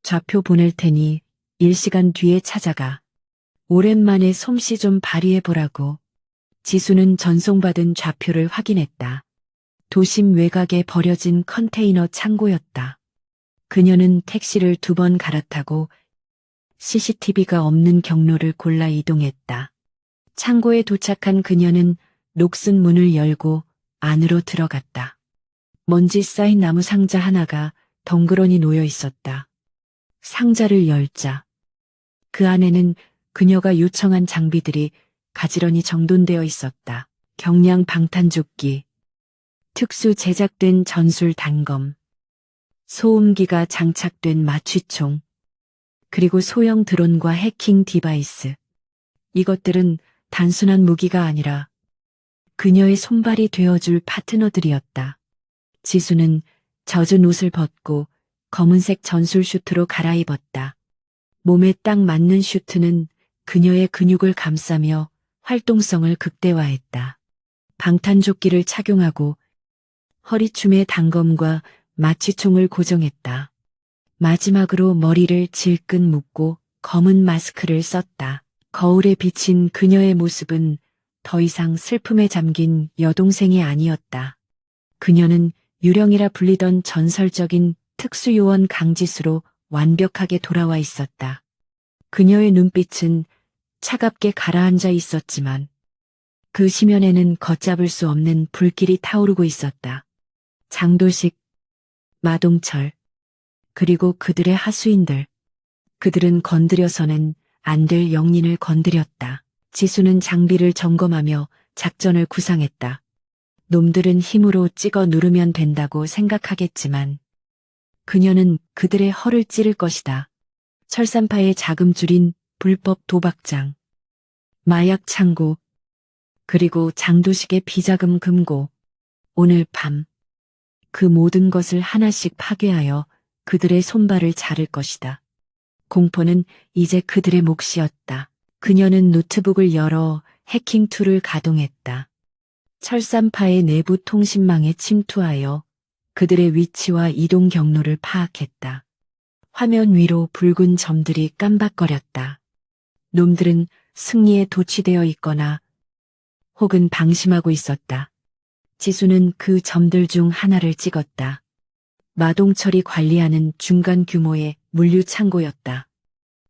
S1: 좌표 보낼 테니 1시간 뒤에 찾아가. 오랜만에 솜씨 좀 발휘해보라고. 지수는 전송받은 좌표를 확인했다. 도심 외곽에 버려진 컨테이너 창고였다. 그녀는 택시를 2번 갈아타고 CCTV가 없는 경로를 골라 이동했다. 창고에 도착한 그녀는 녹슨 문을 열고 안으로 들어갔다. 먼지 쌓인 나무 상자 하나가 덩그러니 놓여 있었다. 상자를 열자 그 안에는 그녀가 요청한 장비들이 가지런히 정돈되어 있었다. 경량 방탄조끼, 특수 제작된 전술 단검, 소음기가 장착된 마취총, 그리고 소형 드론과 해킹 디바이스. 이것들은 단순한 무기가 아니라 그녀의 손발이 되어줄 파트너들이었다. 지수는 젖은 옷을 벗고 검은색 전술 슈트로 갈아입었다. 몸에 딱 맞는 슈트는 그녀의 근육을 감싸며 활동성을 극대화했다. 방탄조끼를 착용하고 허리춤에 단검과 마취총을 고정했다. 마지막으로 머리를 질끈 묶고 검은 마스크를 썼다. 거울에 비친 그녀의 모습은 더 이상 슬픔에 잠긴 여동생이 아니었다. 그녀는 유령이라 불리던 전설적인 특수요원 강지수로 완벽하게 돌아와 있었다. 그녀의 눈빛은 차갑게 가라앉아 있었지만 그 심연에는 걷잡을 수 없는 불길이 타오르고 있었다. 장도식, 마동철, 그리고 그들의 하수인들. 그들은 건드려서는 안 될 영린을 건드렸다. 지수는 장비를 점검하며 작전을 구상했다. 놈들은 힘으로 찍어 누르면 된다고 생각하겠지만 그녀는 그들의 허를 찌를 것이다. 철산파의 자금줄인 불법 도박장, 마약 창고, 그리고 장도식의 비자금 금고. 오늘 밤 그 모든 것을 하나씩 파괴하여 그들의 손발을 자를 것이다. 공포는 이제 그들의 몫이었다. 그녀는 노트북을 열어 해킹 툴을 가동했다. 철산파의 내부 통신망에 침투하여 그들의 위치와 이동 경로를 파악했다. 화면 위로 붉은 점들이 깜박거렸다. 놈들은 승리에 도취되어 있거나 혹은 방심하고 있었다. 지수는 그 점들 중 하나를 찍었다. 마동철이 관리하는 중간 규모의 물류 창고였다.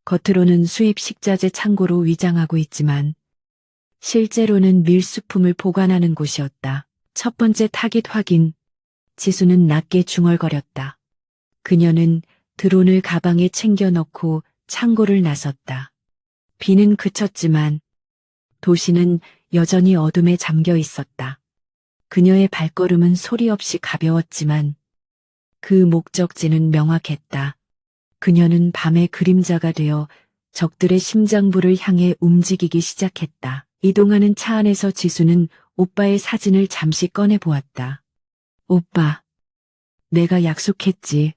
S1: 겉으로는 수입 식자재 창고로 위장하고 있지만 실제로는 밀수품을 보관하는 곳이었다. 첫 번째 타깃 확인. 지수는 낮게 중얼거렸다. 그녀는 드론을 가방에 챙겨 넣고 창고를 나섰다. 비는 그쳤지만 도시는 여전히 어둠에 잠겨 있었다. 그녀의 발걸음은 소리 없이 가벼웠지만 그 목적지는 명확했다. 그녀는 밤의 그림자가 되어 적들의 심장부를 향해 움직이기 시작했다. 이동하는 차 안에서 지수는 오빠의 사진을 잠시 꺼내 보았다. 오빠, 내가 약속했지.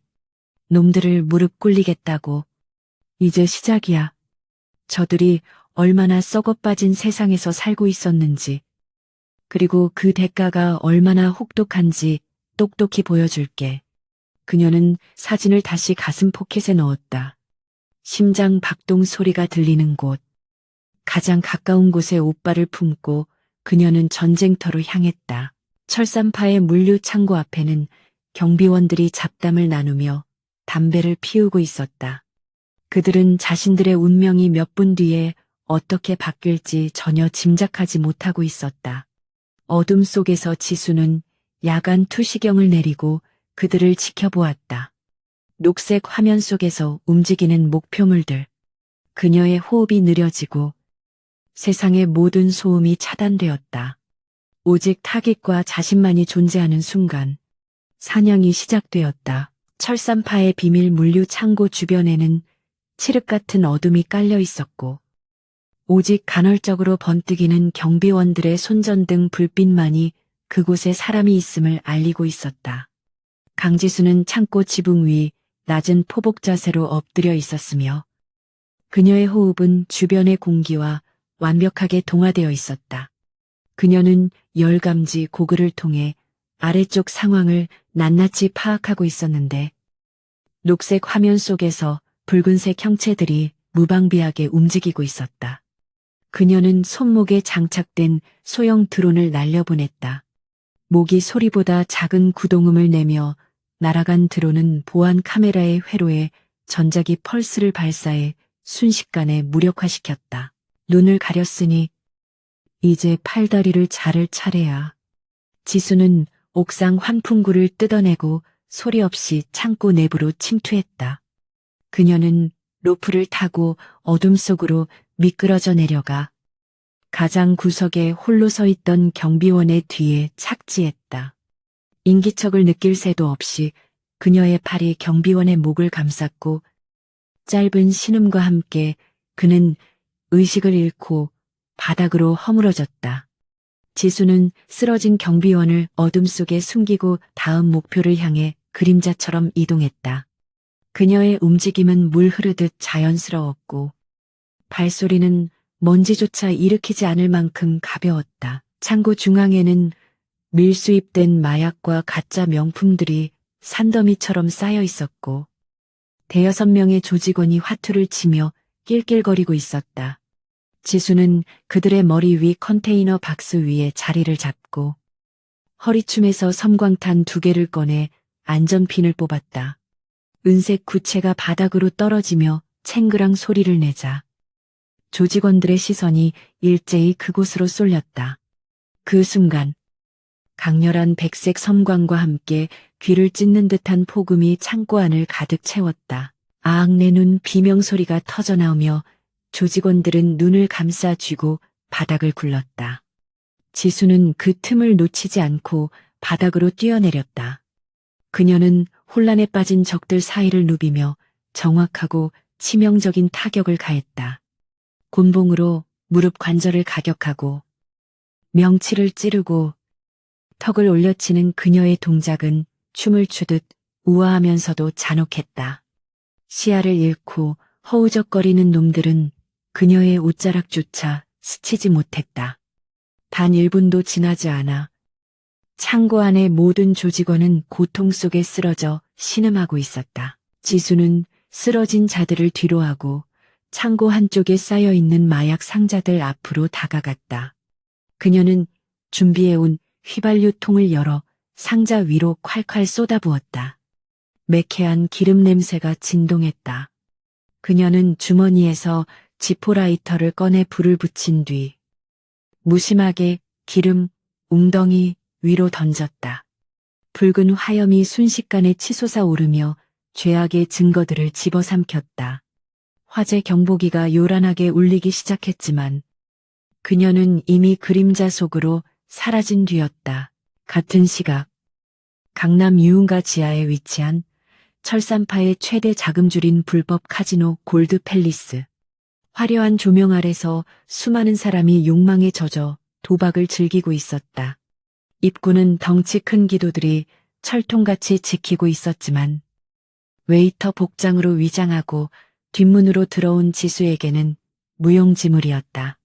S1: 놈들을 무릎 꿇리겠다고. 이제 시작이야. 저들이 얼마나 썩어빠진 세상에서 살고 있었는지, 그리고 그 대가가 얼마나 혹독한지 똑똑히 보여줄게. 그녀는 사진을 다시 가슴 포켓에 넣었다. 심장 박동 소리가 들리는 곳, 가장 가까운 곳에 오빠를 품고 그녀는 전쟁터로 향했다. 철산파의 물류 창고 앞에는 경비원들이 잡담을 나누며 담배를 피우고 있었다. 그들은 자신들의 운명이 몇 분 뒤에 어떻게 바뀔지 전혀 짐작하지 못하고 있었다. 어둠 속에서 지수는 야간 투시경을 내리고 그들을 지켜보았다. 녹색 화면 속에서 움직이는 목표물들. 그녀의 호흡이 느려지고 세상의 모든 소음이 차단되었다. 오직 타깃과 자신만이 존재하는 순간 사냥이 시작되었다. 철산파의 비밀 물류 창고 주변에는 칠흑 같은 어둠이 깔려 있었고 오직 간헐적으로 번뜩이는 경비원들의 손전등 불빛만이 그곳에 사람이 있음을 알리고 있었다. 강지수는 창고 지붕 위 낮은 포복 자세로 엎드려 있었으며 그녀의 호흡은 주변의 공기와 완벽하게 동화되어 있었다. 그녀는 열감지 고글을 통해 아래쪽 상황을 낱낱이 파악하고 있었는데 녹색 화면 속에서 붉은색 형체들이 무방비하게 움직이고 있었다. 그녀는 손목에 장착된 소형 드론을 날려보냈다. 모기 소리보다 작은 구동음을 내며 날아간 드론은 보안 카메라의 회로에 전자기 펄스를 발사해 순식간에 무력화시켰다. 눈을 가렸으니 이제 팔다리를 자를 차례야. 지수는 옥상 환풍구를 뜯어내고 소리 없이 창고 내부로 침투했다. 그녀는 로프를 타고 어둠 속으로 미끄러져 내려가 가장 구석에 홀로 서 있던 경비원의 뒤에 착지했다. 인기척을 느낄 새도 없이 그녀의 팔이 경비원의 목을 감쌌고 짧은 신음과 함께 그는 의식을 잃고 바닥으로 허물어졌다. 지수는 쓰러진 경비원을 어둠 속에 숨기고 다음 목표를 향해 그림자처럼 이동했다. 그녀의 움직임은 물 흐르듯 자연스러웠고 발소리는 먼지조차 일으키지 않을 만큼 가벼웠다. 창고 중앙에는 밀수입된 마약과 가짜 명품들이 산더미처럼 쌓여 있었고 대여섯 명의 조직원이 화투를 치며 낄낄거리고 있었다. 지수는 그들의 머리 위 컨테이너 박스 위에 자리를 잡고 허리춤에서 섬광탄 2개를 꺼내 안전핀을 뽑았다. 은색 구체가 바닥으로 떨어지며 챙그랑 소리를 내자 조직원들의 시선이 일제히 그곳으로 쏠렸다. 그 순간 강렬한 백색 섬광과 함께 귀를 찢는 듯한 폭음이 창고 안을 가득 채웠다. 아악 내 눈 비명소리가 터져나오며 조직원들은 눈을 감싸 쥐고 바닥을 굴렀다. 지수는 그 틈을 놓치지 않고 바닥으로 뛰어내렸다. 그녀는 혼란에 빠진 적들 사이를 누비며 정확하고 치명적인 타격을 가했다. 곤봉으로 무릎 관절을 가격하고 명치를 찌르고 턱을 올려치는 그녀의 동작은 춤을 추듯 우아하면서도 잔혹했다. 시야를 잃고 허우적거리는 놈들은 그녀의 옷자락조차 스치지 못했다. 단 1분도 지나지 않아 창고 안의 모든 조직원은 고통 속에 쓰러져 신음하고 있었다. 지수는 쓰러진 자들을 뒤로하고 창고 한쪽에 쌓여있는 마약 상자들 앞으로 다가갔다. 그녀는 준비해온 휘발유통을 열어 상자 위로 콸콸 쏟아부었다. 매캐한 기름 냄새가 진동했다. 그녀는 주머니에서 지포라이터를 꺼내 불을 붙인 뒤 무심하게 기름 웅덩이 위로 던졌다. 붉은 화염이 순식간에 치솟아 오르며 죄악의 증거들을 집어삼켰다. 화재 경보기가 요란하게 울리기 시작했지만 그녀는 이미 그림자 속으로 사라진 뒤였다. 같은 시각 강남 유흥가 지하에 위치한 철산파의 최대 자금줄인 불법 카지노 골드 팰리스. 화려한 조명 아래서 수많은 사람이 욕망에 젖어 도박을 즐기고 있었다. 입구는 덩치 큰 기도들이 철통같이 지키고 있었지만 웨이터 복장으로 위장하고 뒷문으로 들어온 지수에게는 무용지물이었다.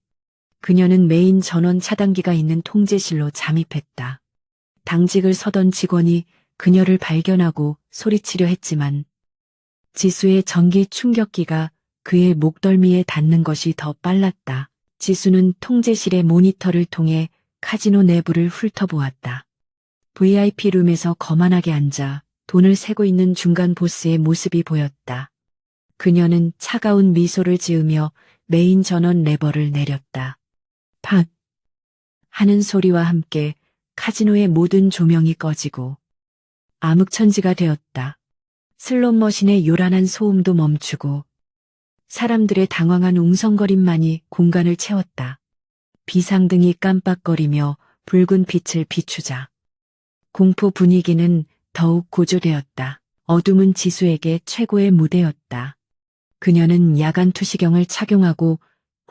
S1: 그녀는 메인 전원 차단기가 있는 통제실로 잠입했다. 당직을 서던 직원이 그녀를 발견하고 소리치려 했지만 지수의 전기 충격기가 그의 목덜미에 닿는 것이 더 빨랐다. 지수는 통제실의 모니터를 통해 카지노 내부를 훑어보았다. VIP 룸에서 거만하게 앉아 돈을 세고 있는 중간 보스의 모습이 보였다. 그녀는 차가운 미소를 지으며 메인 전원 레버를 내렸다. 팟! 하는 소리와 함께 카지노의 모든 조명이 꺼지고 암흑천지가 되었다. 슬롯머신의 요란한 소음도 멈추고 사람들의 당황한 웅성거림만이 공간을 채웠다. 비상등이 깜빡거리며 붉은 빛을 비추자 공포 분위기는 더욱 고조되었다. 어둠은 지수에게 최고의 무대였다. 그녀는 야간 투시경을 착용하고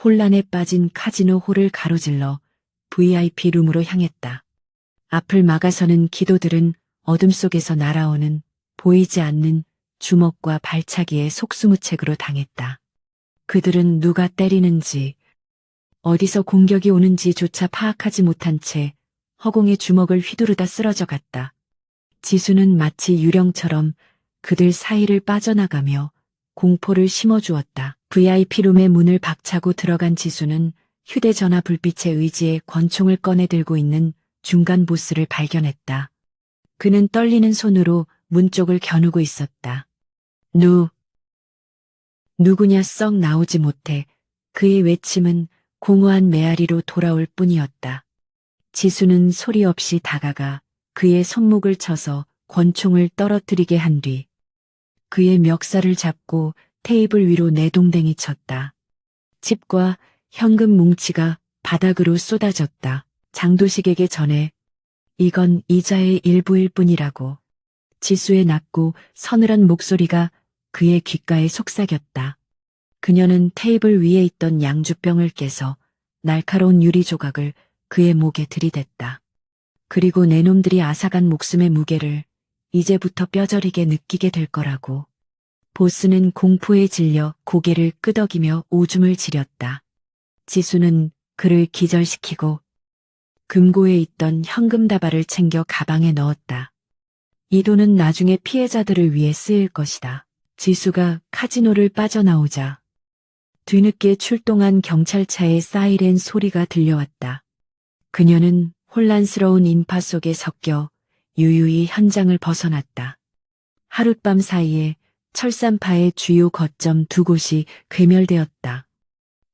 S1: 혼란에 빠진 카지노 홀을 가로질러 VIP 룸으로 향했다. 앞을 막아서는 기도들은 어둠 속에서 날아오는 보이지 않는 주먹과 발차기에 속수무책으로 당했다. 그들은 누가 때리는지 어디서 공격이 오는지조차 파악하지 못한 채 허공에 주먹을 휘두르다 쓰러져 갔다. 지수는 마치 유령처럼 그들 사이를 빠져나가며 공포를 심어주었다. VIP룸의 문을 박차고 들어간 지수는 휴대전화 불빛에 의지해 권총을 꺼내 들고 있는 중간 보스를 발견했다. 그는 떨리는 손으로 문 쪽을 겨누고 있었다. 누구냐 썩 나오지 못해 그의 외침은 공허한 메아리로 돌아올 뿐이었다. 지수는 소리 없이 다가가 그의 손목을 쳐서 권총을 떨어뜨리게 한 뒤 그의 멱살을 잡고 테이블 위로 내동댕이 쳤다. 칩과 현금 뭉치가 바닥으로 쏟아졌다. 장도식에게 전해 이건 이자의 일부일 뿐이라고. 지수의 낮고 서늘한 목소리가 그의 귓가에 속삭였다. 그녀는 테이블 위에 있던 양주병을 깨서 날카로운 유리 조각을 그의 목에 들이댔다. 그리고 내 놈들이 앗아간 목숨의 무게를 이제부터 뼈저리게 느끼게 될 거라고. 보스는 공포에 질려 고개를 끄덕이며 오줌을 지렸다. 지수는 그를 기절시키고 금고에 있던 현금 다발을 챙겨 가방에 넣었다. 이 돈은 나중에 피해자들을 위해 쓰일 것이다. 지수가 카지노를 빠져나오자 뒤늦게 출동한 경찰차의 사이렌 소리가 들려왔다. 그녀는 혼란스러운 인파 속에 섞여 유유히 현장을 벗어났다. 하룻밤 사이에 철산파의 주요 거점 2곳이 괴멸되었다.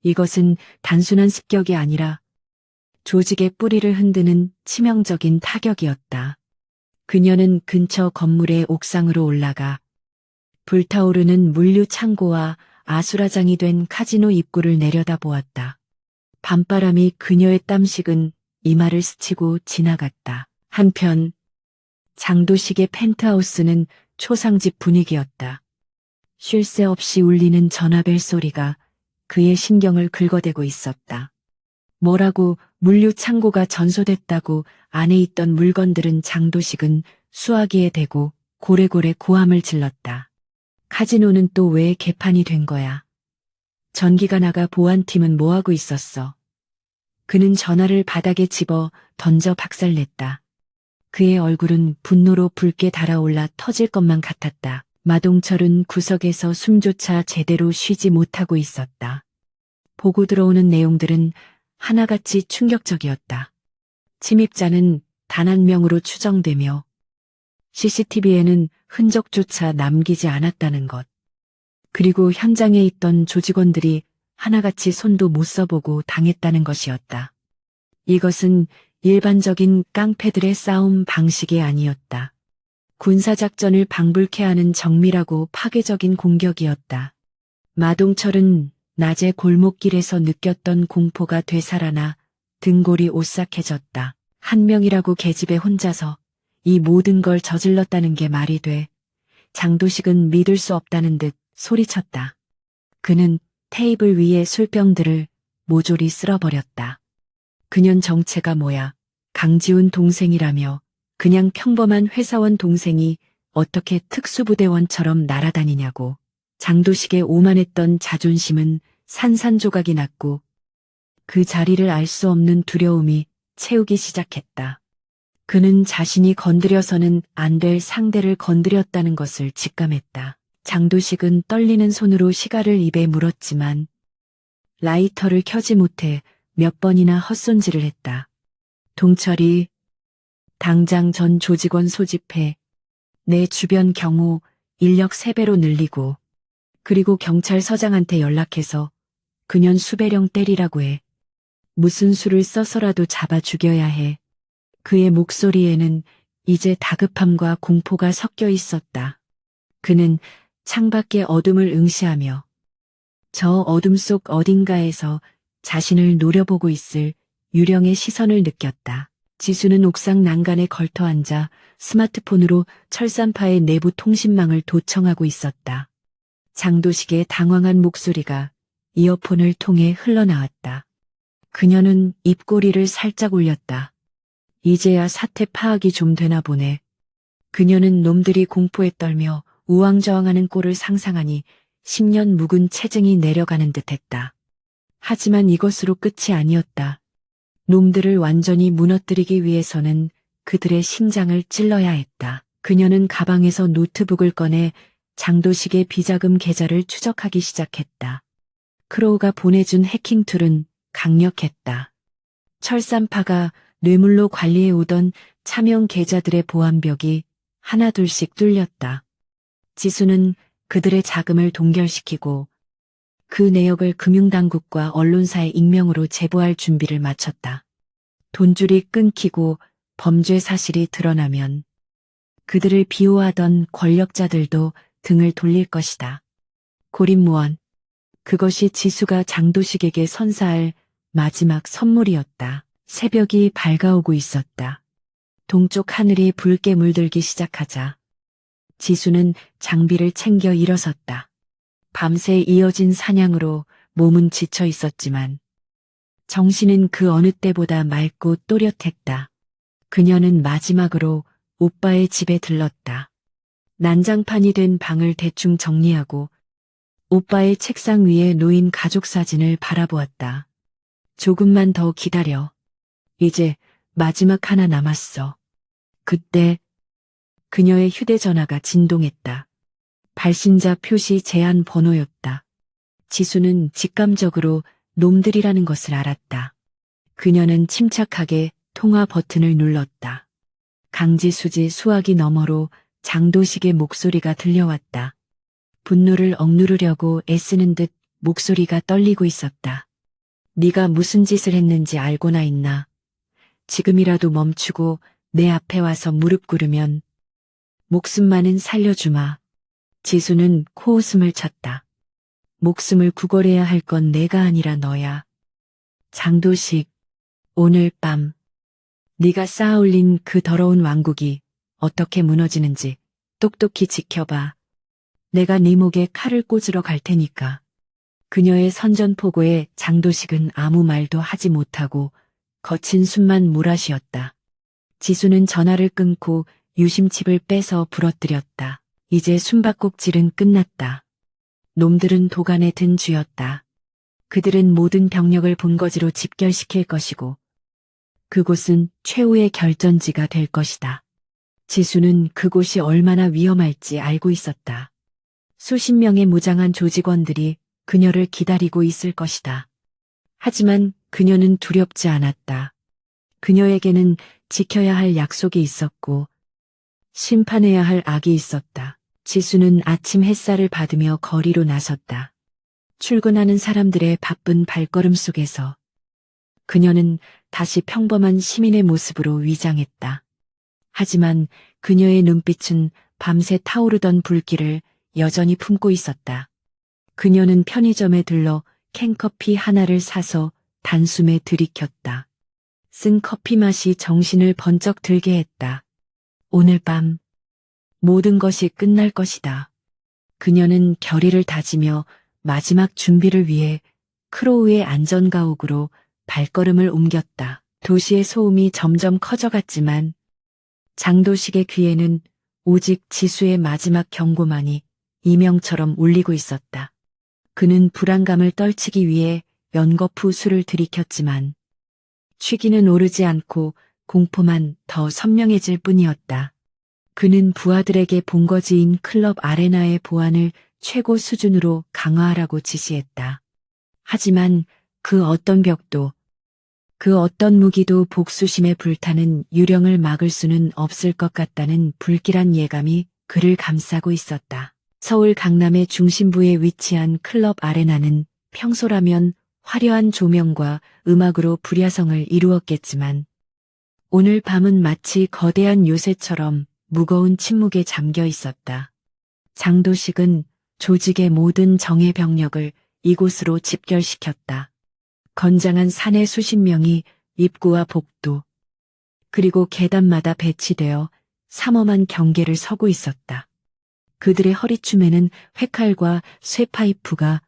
S1: 이것은 단순한 습격이 아니라 조직의 뿌리를 흔드는 치명적인 타격이었다. 그녀는 근처 건물의 옥상으로 올라가 불타오르는 물류 창고와 아수라장이 된 카지노 입구를 내려다보았다. 밤바람이 그녀의 땀식은 이마를 스치고 지나갔다. 한편 장도식의 펜트하우스는 초상집 분위기였다. 쉴 새 없이 울리는 전화벨 소리가 그의 신경을 긁어대고 있었다. 뭐라고 물류 창고가 전소됐다고 안에 있던 물건들은 장도식은 수화기에 대고 고래고래 고함을 질렀다. 카지노는 또 왜 개판이 된 거야? 전기가 나가 보안팀은 뭐하고 있었어? 그는 전화를 바닥에 집어 던져 박살냈다. 그의 얼굴은 분노로 붉게 달아올라 터질 것만 같았다. 마동철은 구석에서 숨조차 제대로 쉬지 못하고 있었다. 보고 들어오는 내용들은 하나같이 충격적이었다. 침입자는 단 한 명으로 추정되며 CCTV에는 흔적조차 남기지 않았다는 것. 그리고 현장에 있던 조직원들이 하나같이 손도 못 써보고 당했다는 것이었다. 이것은 일반적인 깡패들의 싸움 방식이 아니었다. 군사작전을 방불케 하는 정밀하고 파괴적인 공격이었다. 마동철은 낮에 골목길에서 느꼈던 공포가 되살아나 등골이 오싹해졌다. 한 명이라고 계집애 혼자서 이 모든 걸 저질렀다는 게 말이 돼. 장도식은 믿을 수 없다는 듯 소리쳤다. 그는 테이블 위의 술병들을 모조리 쓸어버렸다. 그년 정체가 뭐야? 강지훈 동생이라며 그냥 평범한 회사원 동생이 어떻게 특수부대원처럼 날아다니냐고. 장도식의 오만했던 자존심은 산산조각이 났고 그 자리를 알 수 없는 두려움이 채우기 시작했다. 그는 자신이 건드려서는 안 될 상대를 건드렸다는 것을 직감했다. 장도식은 떨리는 손으로 시가를 입에 물었지만 라이터를 켜지 못해 몇 번이나 헛손질을 했다. 동철이 당장 전 조직원 소집해 내 주변 경호 인력 3배로 늘리고 그리고 경찰서장한테 연락해서 그년 수배령 때리라고 해. 무슨 수를 써서라도 잡아 죽여야 해. 그의 목소리에는 이제 다급함과 공포가 섞여 있었다. 그는 창밖의 어둠을 응시하며 저 어둠 속 어딘가에서 자신을 노려보고 있을 유령의 시선을 느꼈다. 지수는 옥상 난간에 걸터앉아 스마트폰으로 철산파의 내부 통신망을 도청하고 있었다. 장도식의 당황한 목소리가 이어폰을 통해 흘러나왔다. 그녀는 입꼬리를 살짝 올렸다. 이제야 사태 파악이 좀 되나 보네. 그녀는 놈들이 공포에 떨며 우왕좌왕하는 꼴을 상상하니 10년 묵은 체증이 내려가는 듯했다. 하지만 이것으로 끝이 아니었다. 놈들을 완전히 무너뜨리기 위해서는 그들의 심장을 찔러야 했다. 그녀는 가방에서 노트북을 꺼내 장도식의 비자금 계좌를 추적하기 시작했다. 크로우가 보내준 해킹 툴은 강력했다. 철산파가 뇌물로 관리해 오던 차명 계좌들의 보안벽이 하나둘씩 뚫렸다. 지수는 그들의 자금을 동결시키고 그 내역을 금융당국과 언론사에 익명으로 제보할 준비를 마쳤다. 돈줄이 끊기고 범죄 사실이 드러나면 그들을 비호하던 권력자들도 등을 돌릴 것이다. 고립무원. 그것이 지수가 장도식에게 선사할 마지막 선물이었다. 새벽이 밝아오고 있었다. 동쪽 하늘이 붉게 물들기 시작하자 지수는 장비를 챙겨 일어섰다. 밤새 이어진 사냥으로 몸은 지쳐 있었지만 정신은 그 어느 때보다 맑고 또렷했다. 그녀는 마지막으로 오빠의 집에 들렀다. 난장판이 된 방을 대충 정리하고 오빠의 책상 위에 놓인 가족 사진을 바라보았다. 조금만 더 기다려. 이제 마지막 하나 남았어. 그때 그녀의 휴대전화가 진동했다. 발신자 표시 제한 번호였다. 지수는 직감적으로 놈들이라는 것을 알았다. 그녀는 침착하게 통화 버튼을 눌렀다. 강지수지 수화기 너머로 장도식의 목소리가 들려왔다. 분노를 억누르려고 애쓰는 듯 목소리가 떨리고 있었다. 네가 무슨 짓을 했는지 알고나 있나? 지금이라도 멈추고 내 앞에 와서 무릎 꿇으면 목숨만은 살려주마. 지수는 코웃음을 쳤다. 목숨을 구걸해야 할 건 내가 아니라 너야. 장도식, 오늘 밤 네가 쌓아올린 그 더러운 왕국이 어떻게 무너지는지 똑똑히 지켜봐. 내가 네 목에 칼을 꽂으러 갈 테니까. 그녀의 선전포고에 장도식은 아무 말도 하지 못하고 거친 숨만 몰아쉬었다. 지수는 전화를 끊고 유심칩을 빼서 부러뜨렸다. 이제 숨바꼭질은 끝났다. 놈들은 도간에 든 쥐였다. 그들은 모든 병력을 본거지로 집결시킬 것이고 그곳은 최후의 결전지가 될 것이다. 지수는 그곳이 얼마나 위험할지 알고 있었다. 수십 명의 무장한 조직원들이 그녀를 기다리고 있을 것이다. 하지만 그녀는 두렵지 않았다. 그녀에게는 지켜야 할 약속이 있었고 심판해야 할 악이 있었다. 지수는 아침 햇살을 받으며 거리로 나섰다. 출근하는 사람들의 바쁜 발걸음 속에서 그녀는 다시 평범한 시민의 모습으로 위장했다. 하지만 그녀의 눈빛은 밤새 타오르던 불길을 여전히 품고 있었다. 그녀는 편의점에 들러 캔커피 하나를 사서 단숨에 들이켰다. 쓴 커피 맛이 정신을 번쩍 들게 했다. 오늘 밤 모든 것이 끝날 것이다. 그녀는 결의를 다지며 마지막 준비를 위해 크로우의 안전가옥으로 발걸음을 옮겼다. 도시의 소음이 점점 커져갔지만 장도식의 귀에는 오직 지수의 마지막 경고만이 이명처럼 울리고 있었다. 그는 불안감을 떨치기 위해 연거푸 술을 들이켰지만 취기는 오르지 않고 공포만 더 선명해질 뿐이었다. 그는 부하들에게 본거지인 클럽 아레나의 보안을 최고 수준으로 강화하라고 지시했다. 하지만 그 어떤 벽도, 그 어떤 무기도 복수심에 불타는 유령을 막을 수는 없을 것 같다는 불길한 예감이 그를 감싸고 있었다. 서울 강남의 중심부에 위치한 클럽 아레나는 평소라면 화려한 조명과 음악으로 불야성을 이루었겠지만 오늘 밤은 마치 거대한 요새처럼 무거운 침묵에 잠겨 있었다. 장도식은 조직의 모든 정예 병력을 이곳으로 집결시켰다. 건장한 사내 수십 명이 입구와 복도, 그리고 계단마다 배치되어 삼엄한 경계를 서고 있었다. 그들의 허리춤에는 회칼과 쇠파이프가,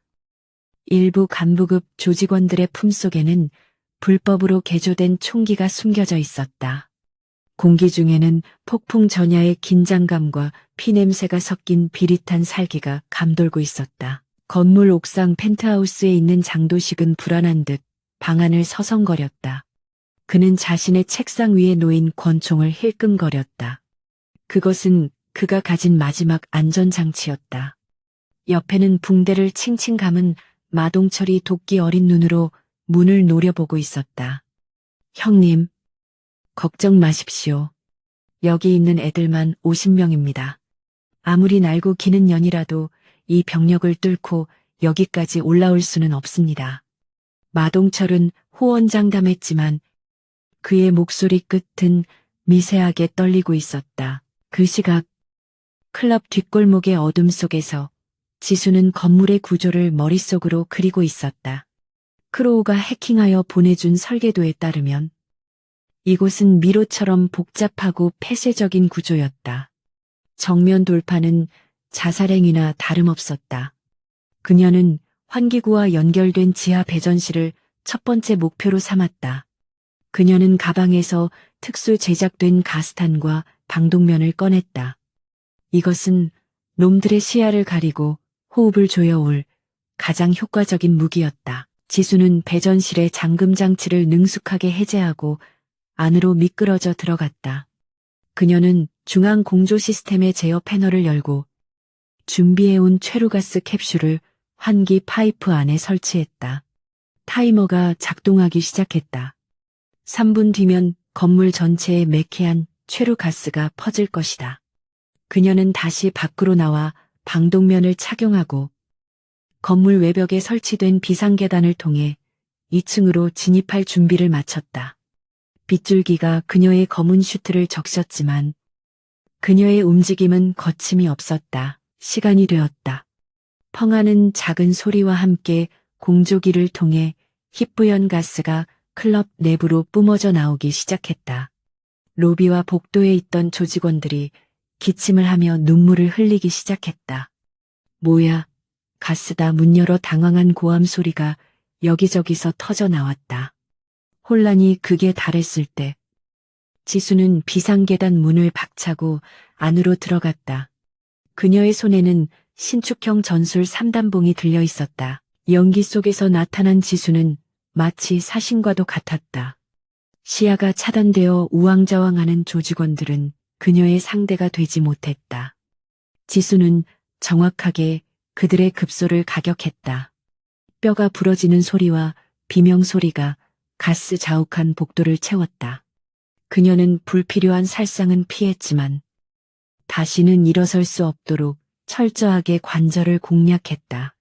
S1: 일부 간부급 조직원들의 품속에는 불법으로 개조된 총기가 숨겨져 있었다. 공기 중에는 폭풍 전야의 긴장감과 피냄새가 섞인 비릿한 살기가 감돌고 있었다. 건물 옥상 펜트하우스에 있는 장도식은 불안한 듯 방 안을 서성거렸다. 그는 자신의 책상 위에 놓인 권총을 힐끔거렸다. 그것은 그가 가진 마지막 안전장치였다. 옆에는 붕대를 칭칭 감은 마동철이 도끼 어린 눈으로 문을 노려보고 있었다. 형님, 걱정 마십시오. 여기 있는 애들만 50명입니다. 아무리 날고 기는 년이라도 이 병력을 뚫고 여기까지 올라올 수는 없습니다. 마동철은 호언장담했지만 그의 목소리 끝은 미세하게 떨리고 있었다. 그 시각 클럽 뒷골목의 어둠 속에서 지수는 건물의 구조를 머릿속으로 그리고 있었다. 크로우가 해킹하여 보내준 설계도에 따르면 이곳은 미로처럼 복잡하고 폐쇄적인 구조였다. 정면 돌파는 자살행위나 다름없었다. 그녀는 환기구와 연결된 지하 배전실을 첫 번째 목표로 삼았다. 그녀는 가방에서 특수 제작된 가스탄과 방독면을 꺼냈다. 이것은 놈들의 시야를 가리고 호흡을 조여올 가장 효과적인 무기였다. 지수는 배전실의 잠금 장치를 능숙하게 해제하고 안으로 미끄러져 들어갔다. 그녀는 중앙 공조 시스템의 제어 패널을 열고 준비해온 최루가스 캡슐을 환기 파이프 안에 설치했다. 타이머가 작동하기 시작했다. 3분 뒤면 건물 전체에 매캐한 최루가스가 퍼질 것이다. 그녀는 다시 밖으로 나와 방독면을 착용하고 건물 외벽에 설치된 비상계단을 통해 2층으로 진입할 준비를 마쳤다. 빗줄기가 그녀의 검은 슈트를 적셨지만 그녀의 움직임은 거침이 없었다. 시간이 되었다. 펑하는 작은 소리와 함께 공조기를 통해 희뿌연 가스가 클럽 내부로 뿜어져 나오기 시작했다. 로비와 복도에 있던 조직원들이 기침을 하며 눈물을 흘리기 시작했다. 뭐야, 가스다. 문 열어 당황한 고함 소리가 여기저기서 터져 나왔다. 혼란이 극에 달했을 때 지수는 비상계단 문을 박차고 안으로 들어갔다. 그녀의 손에는 신축형 전술 3단봉이 들려 있었다. 연기 속에서 나타난 지수는 마치 사신과도 같았다. 시야가 차단되어 우왕좌왕하는 조직원들은 그녀의 상대가 되지 못했다. 지수는 정확하게 그들의 급소를 가격했다. 뼈가 부러지는 소리와 비명 소리가 가스 자욱한 복도를 채웠다. 그녀는 불필요한 살상은 피했지만 다시는 일어설 수 없도록 철저하게 관절을 공략했다.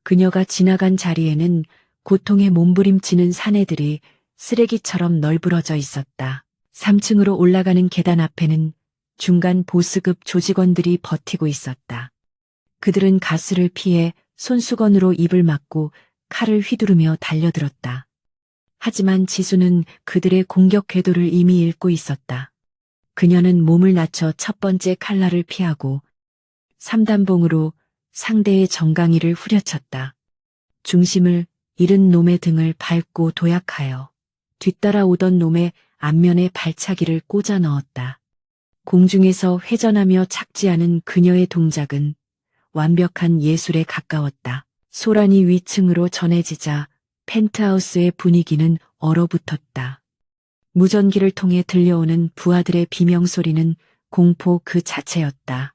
S1: 그녀가 지나간 자리에는 고통에 몸부림치는 사내들이 쓰레기처럼 널브러져 있었다. 3층으로 올라가는 계단 앞에는 중간 보스급 조직원들이 버티고 있었다. 그들은 가스를 피해 손수건으로 입을 막고 칼을 휘두르며 달려들었다. 하지만 지수는 그들의 공격 궤도를 이미 읽고 있었다. 그녀는 몸을 낮춰 첫 번째 칼날을 피하고 3단봉으로 상대의 정강이를 후려쳤다. 중심을 잃은 놈의 등을 밟고 도약하여 뒤따라오던 놈의 앞면에 발차기를 꽂아 넣었다. 공중에서 회전하며 착지하는 그녀의 동작은 완벽한 예술에 가까웠다. 소란이 위층으로 전해지자 펜트하우스의 분위기는 얼어붙었다. 무전기를 통해 들려오는 부하들의 비명소리는 공포 그 자체였다.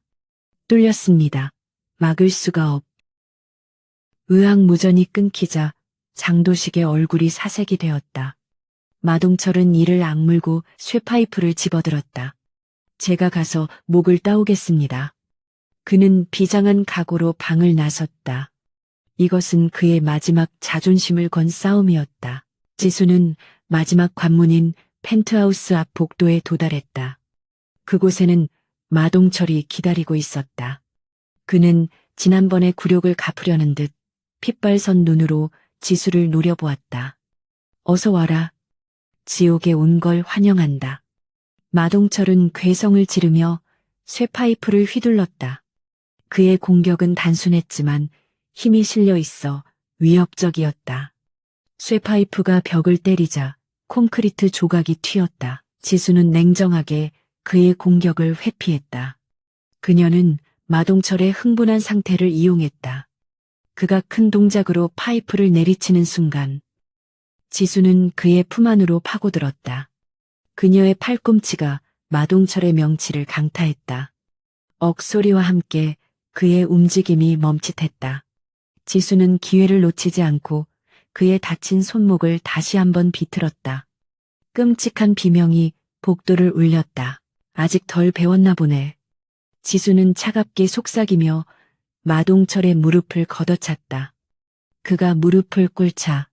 S1: 뚫렸습니다. 막을 수가 없. 의학무전이 끊기자 장도식의 얼굴이 사색이 되었다. 마동철은 이를 악물고 쇠파이프를 집어들었다. 제가 가서 목을 따오겠습니다. 그는 비장한 각오로 방을 나섰다. 이것은 그의 마지막 자존심을 건 싸움이었다. 지수는 마지막 관문인 펜트하우스 앞 복도에 도달했다. 그곳에는 마동철이 기다리고 있었다. 그는 지난번의 굴욕을 갚으려는 듯 핏발선 눈으로 지수를 노려보았다. 어서 와라. 지옥에 온 걸 환영한다. 마동철은 괴성을 지르며 쇠파이프를 휘둘렀다. 그의 공격은 단순했지만 힘이 실려 있어 위협적이었다. 쇠파이프가 벽을 때리자 콘크리트 조각이 튀었다. 지수는 냉정하게 그의 공격을 회피했다. 그녀는 마동철의 흥분한 상태를 이용했다. 그가 큰 동작으로 파이프를 내리치는 순간 지수는 그의 품 안으로 파고들었다. 그녀의 팔꿈치가 마동철의 명치를 강타했다. 억소리와 함께 그의 움직임이 멈칫했다. 지수는 기회를 놓치지 않고 그의 다친 손목을 다시 한번 비틀었다. 끔찍한 비명이 복도를 울렸다. 아직 덜 배웠나 보네. 지수는 차갑게 속삭이며 마동철의 무릎을 걷어찼다. 그가 무릎을 꿇자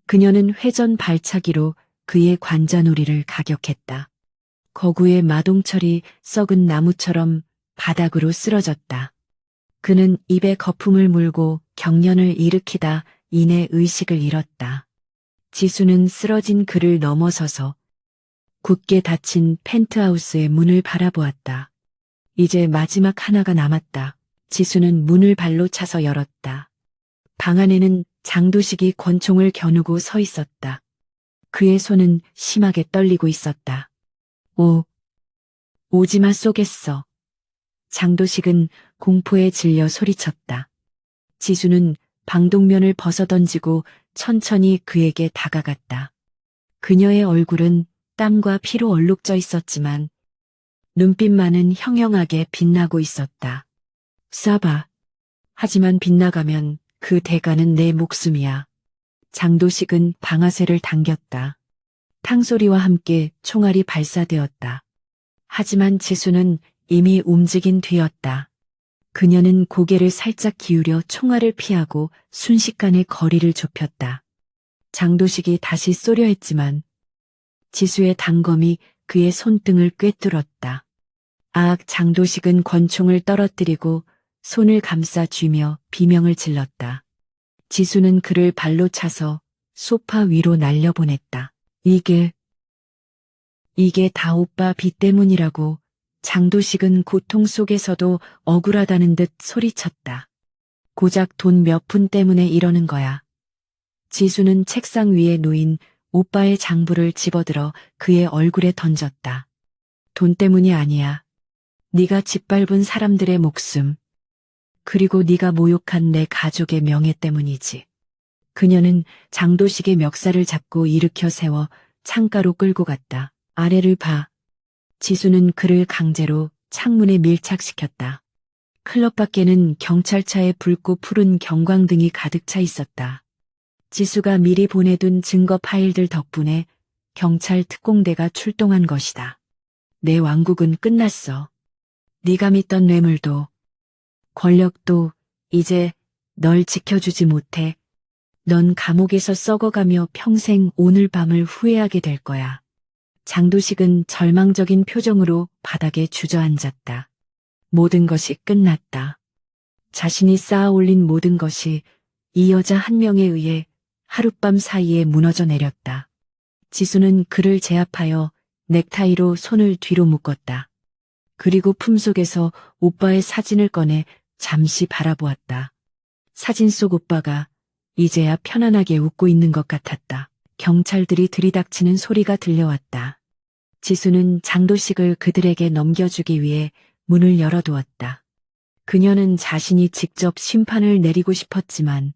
S1: 그녀는 회전 발차기로 그의 관자놀이를 가격했다. 거구의 마동철이 썩은 나무처럼 바닥으로 쓰러졌다. 그는 입에 거품을 물고 경련을 일으키다 이내 의식을 잃었다. 지수는 쓰러진 그를 넘어서서 굳게 닫힌 펜트하우스의 문을 바라보았다. 이제 마지막 하나가 남았다. 지수는 문을 발로 차서 열었다. 방 안에는 장도식이 권총을 겨누고 서 있었다. 그의 손은 심하게 떨리고 있었다. 오지마 쏘겠어. 장도식은 공포에 질려 소리쳤다. 지수는 방독면을 벗어던지고 천천히 그에게 다가갔다. 그녀의 얼굴은 땀과 피로 얼룩져 있었지만 눈빛만은 형형하게 빛나고 있었다. 쏴봐. 하지만 빗나가면 그 대가는 내 목숨이야. 장도식은 방아쇠를 당겼다. 탕소리와 함께 총알이 발사되었다. 하지만 지수는 이미 움직인 뒤였다. 그녀는 고개를 살짝 기울여 총알을 피하고 순식간에 거리를 좁혔다. 장도식이 다시 쏘려 했지만 지수의 단검이 그의 손등을 꿰뚫었다. 장도식은 권총을 떨어뜨리고 손을 감싸 쥐며 비명을 질렀다. 지수는 그를 발로 차서 소파 위로 날려보냈다. 이게 다 오빠 비 때문이라고. 장도식은 고통 속에서도 억울하다는 듯 소리쳤다. 고작 돈 몇 푼 때문에 이러는 거야. 지수는 책상 위에 놓인 오빠의 장부를 집어들어 그의 얼굴에 던졌다. 돈 때문이 아니야. 네가 짓밟은 사람들의 목숨, 그리고 네가 모욕한 내 가족의 명예 때문이지. 그녀는 장도식의 멱살을 잡고 일으켜 세워 창가로 끌고 갔다. 아래를 봐. 지수는 그를 강제로 창문에 밀착시켰다. 클럽 밖에는 경찰차에 붉고 푸른 경광등이 가득 차 있었다. 지수가 미리 보내둔 증거 파일들 덕분에 경찰 특공대가 출동한 것이다. 내 왕국은 끝났어. 네가 믿던 뇌물도, 권력도 이제 널 지켜주지 못해. 넌 감옥에서 썩어가며 평생 오늘 밤을 후회하게 될 거야. 장도식은 절망적인 표정으로 바닥에 주저앉았다. 모든 것이 끝났다. 자신이 쌓아올린 모든 것이 이 여자 한 명에 의해 하룻밤 사이에 무너져 내렸다. 지수는 그를 제압하여 넥타이로 손을 뒤로 묶었다. 그리고 품속에서 오빠의 사진을 꺼내 잠시 바라보았다. 사진 속 오빠가 이제야 편안하게 웃고 있는 것 같았다. 경찰들이 들이닥치는 소리가 들려왔다. 지수는 장도식을 그들에게 넘겨주기 위해 문을 열어두었다. 그녀는 자신이 직접 심판을 내리고 싶었지만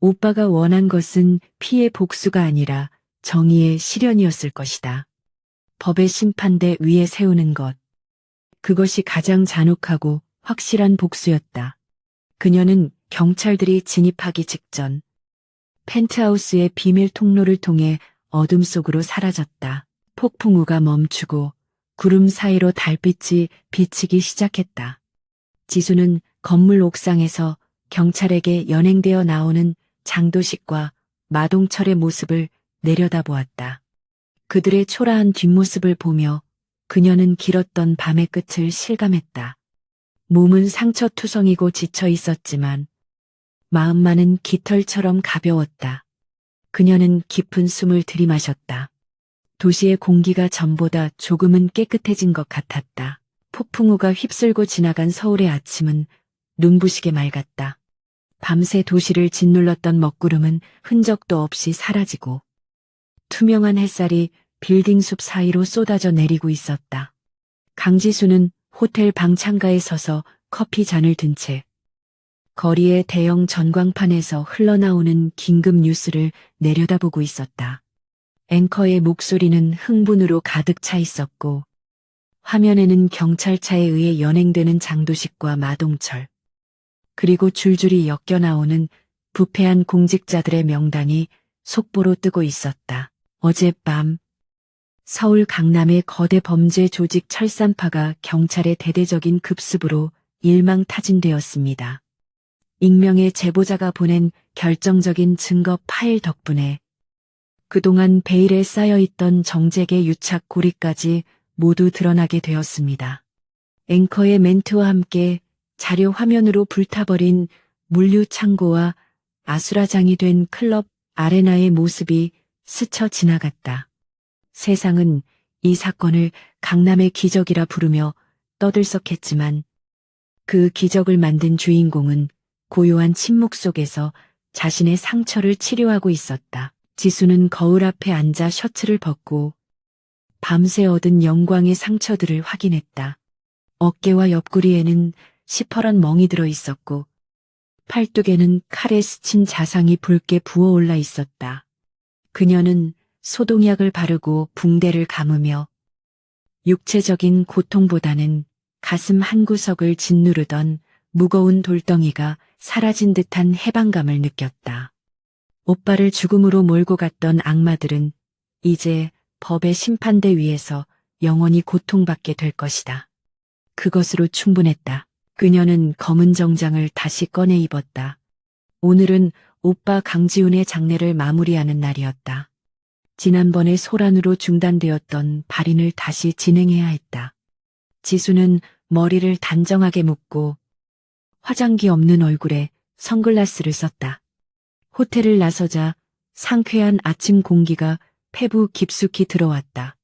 S1: 오빠가 원한 것은 피해 복수가 아니라 정의의 실현이었을 것이다. 법의 심판대 위에 세우는 것. 그것이 가장 잔혹하고 확실한 복수였다. 그녀는 경찰들이 진입하기 직전 펜트하우스의 비밀 통로를 통해 어둠 속으로 사라졌다. 폭풍우가 멈추고 구름 사이로 달빛이 비치기 시작했다. 지수는 건물 옥상에서 경찰에게 연행되어 나오는 장도식과 마동철의 모습을 내려다보았다. 그들의 초라한 뒷모습을 보며 그녀는 길었던 밤의 끝을 실감했다. 몸은 상처투성이고 지쳐 있었지만 마음만은 깃털처럼 가벼웠다. 그녀는 깊은 숨을 들이마셨다. 도시의 공기가 전보다 조금은 깨끗해진 것 같았다. 폭풍우가 휩쓸고 지나간 서울의 아침은 눈부시게 맑았다. 밤새 도시를 짓눌렀던 먹구름은 흔적도 없이 사라지고 투명한 햇살이 빌딩 숲 사이로 쏟아져 내리고 있었다. 강지수는 호텔 방 창가에 서서 커피 잔을 든 채 거리의 대형 전광판에서 흘러나오는 긴급 뉴스를 내려다보고 있었다. 앵커의 목소리는 흥분으로 가득 차 있었고 화면에는 경찰차에 의해 연행되는 장도식과 마동철, 그리고 줄줄이 엮여나오는 부패한 공직자들의 명단이 속보로 뜨고 있었다. 어젯밤 서울 강남의 거대 범죄 조직 철산파가 경찰의 대대적인 급습으로 일망타진되었습니다. 익명의 제보자가 보낸 결정적인 증거 파일 덕분에 그동안 베일에 쌓여있던 정재계 유착 고리까지 모두 드러나게 되었습니다. 앵커의 멘트와 함께 자료 화면으로 불타버린 물류 창고와 아수라장이 된 클럽 아레나의 모습이 스쳐 지나갔다. 세상은 이 사건을 강남의 기적이라 부르며 떠들썩했지만 그 기적을 만든 주인공은 고요한 침묵 속에서 자신의 상처를 치료하고 있었다. 지수는 거울 앞에 앉아 셔츠를 벗고 밤새 얻은 영광의 상처들을 확인했다. 어깨와 옆구리에는 시퍼런 멍이 들어 있었고 팔뚝에는 칼에 스친 자상이 붉게 부어올라 있었다. 그녀는 소독약을 바르고 붕대를 감으며 육체적인 고통보다는 가슴 한구석을 짓누르던 무거운 돌덩이가 사라진 듯한 해방감을 느꼈다. 오빠를 죽음으로 몰고 갔던 악마들은 이제 법의 심판대 위에서 영원히 고통받게 될 것이다. 그것으로 충분했다. 그녀는 검은 정장을 다시 꺼내 입었다. 오늘은 오빠 강지훈의 장례를 마무리하는 날이었다. 지난번에 소란으로 중단되었던 발인을 다시 진행해야 했다. 지수는 머리를 단정하게 묶고 화장기 없는 얼굴에 선글라스를 썼다. 호텔을 나서자 상쾌한 아침 공기가 폐부 깊숙이 들어왔다.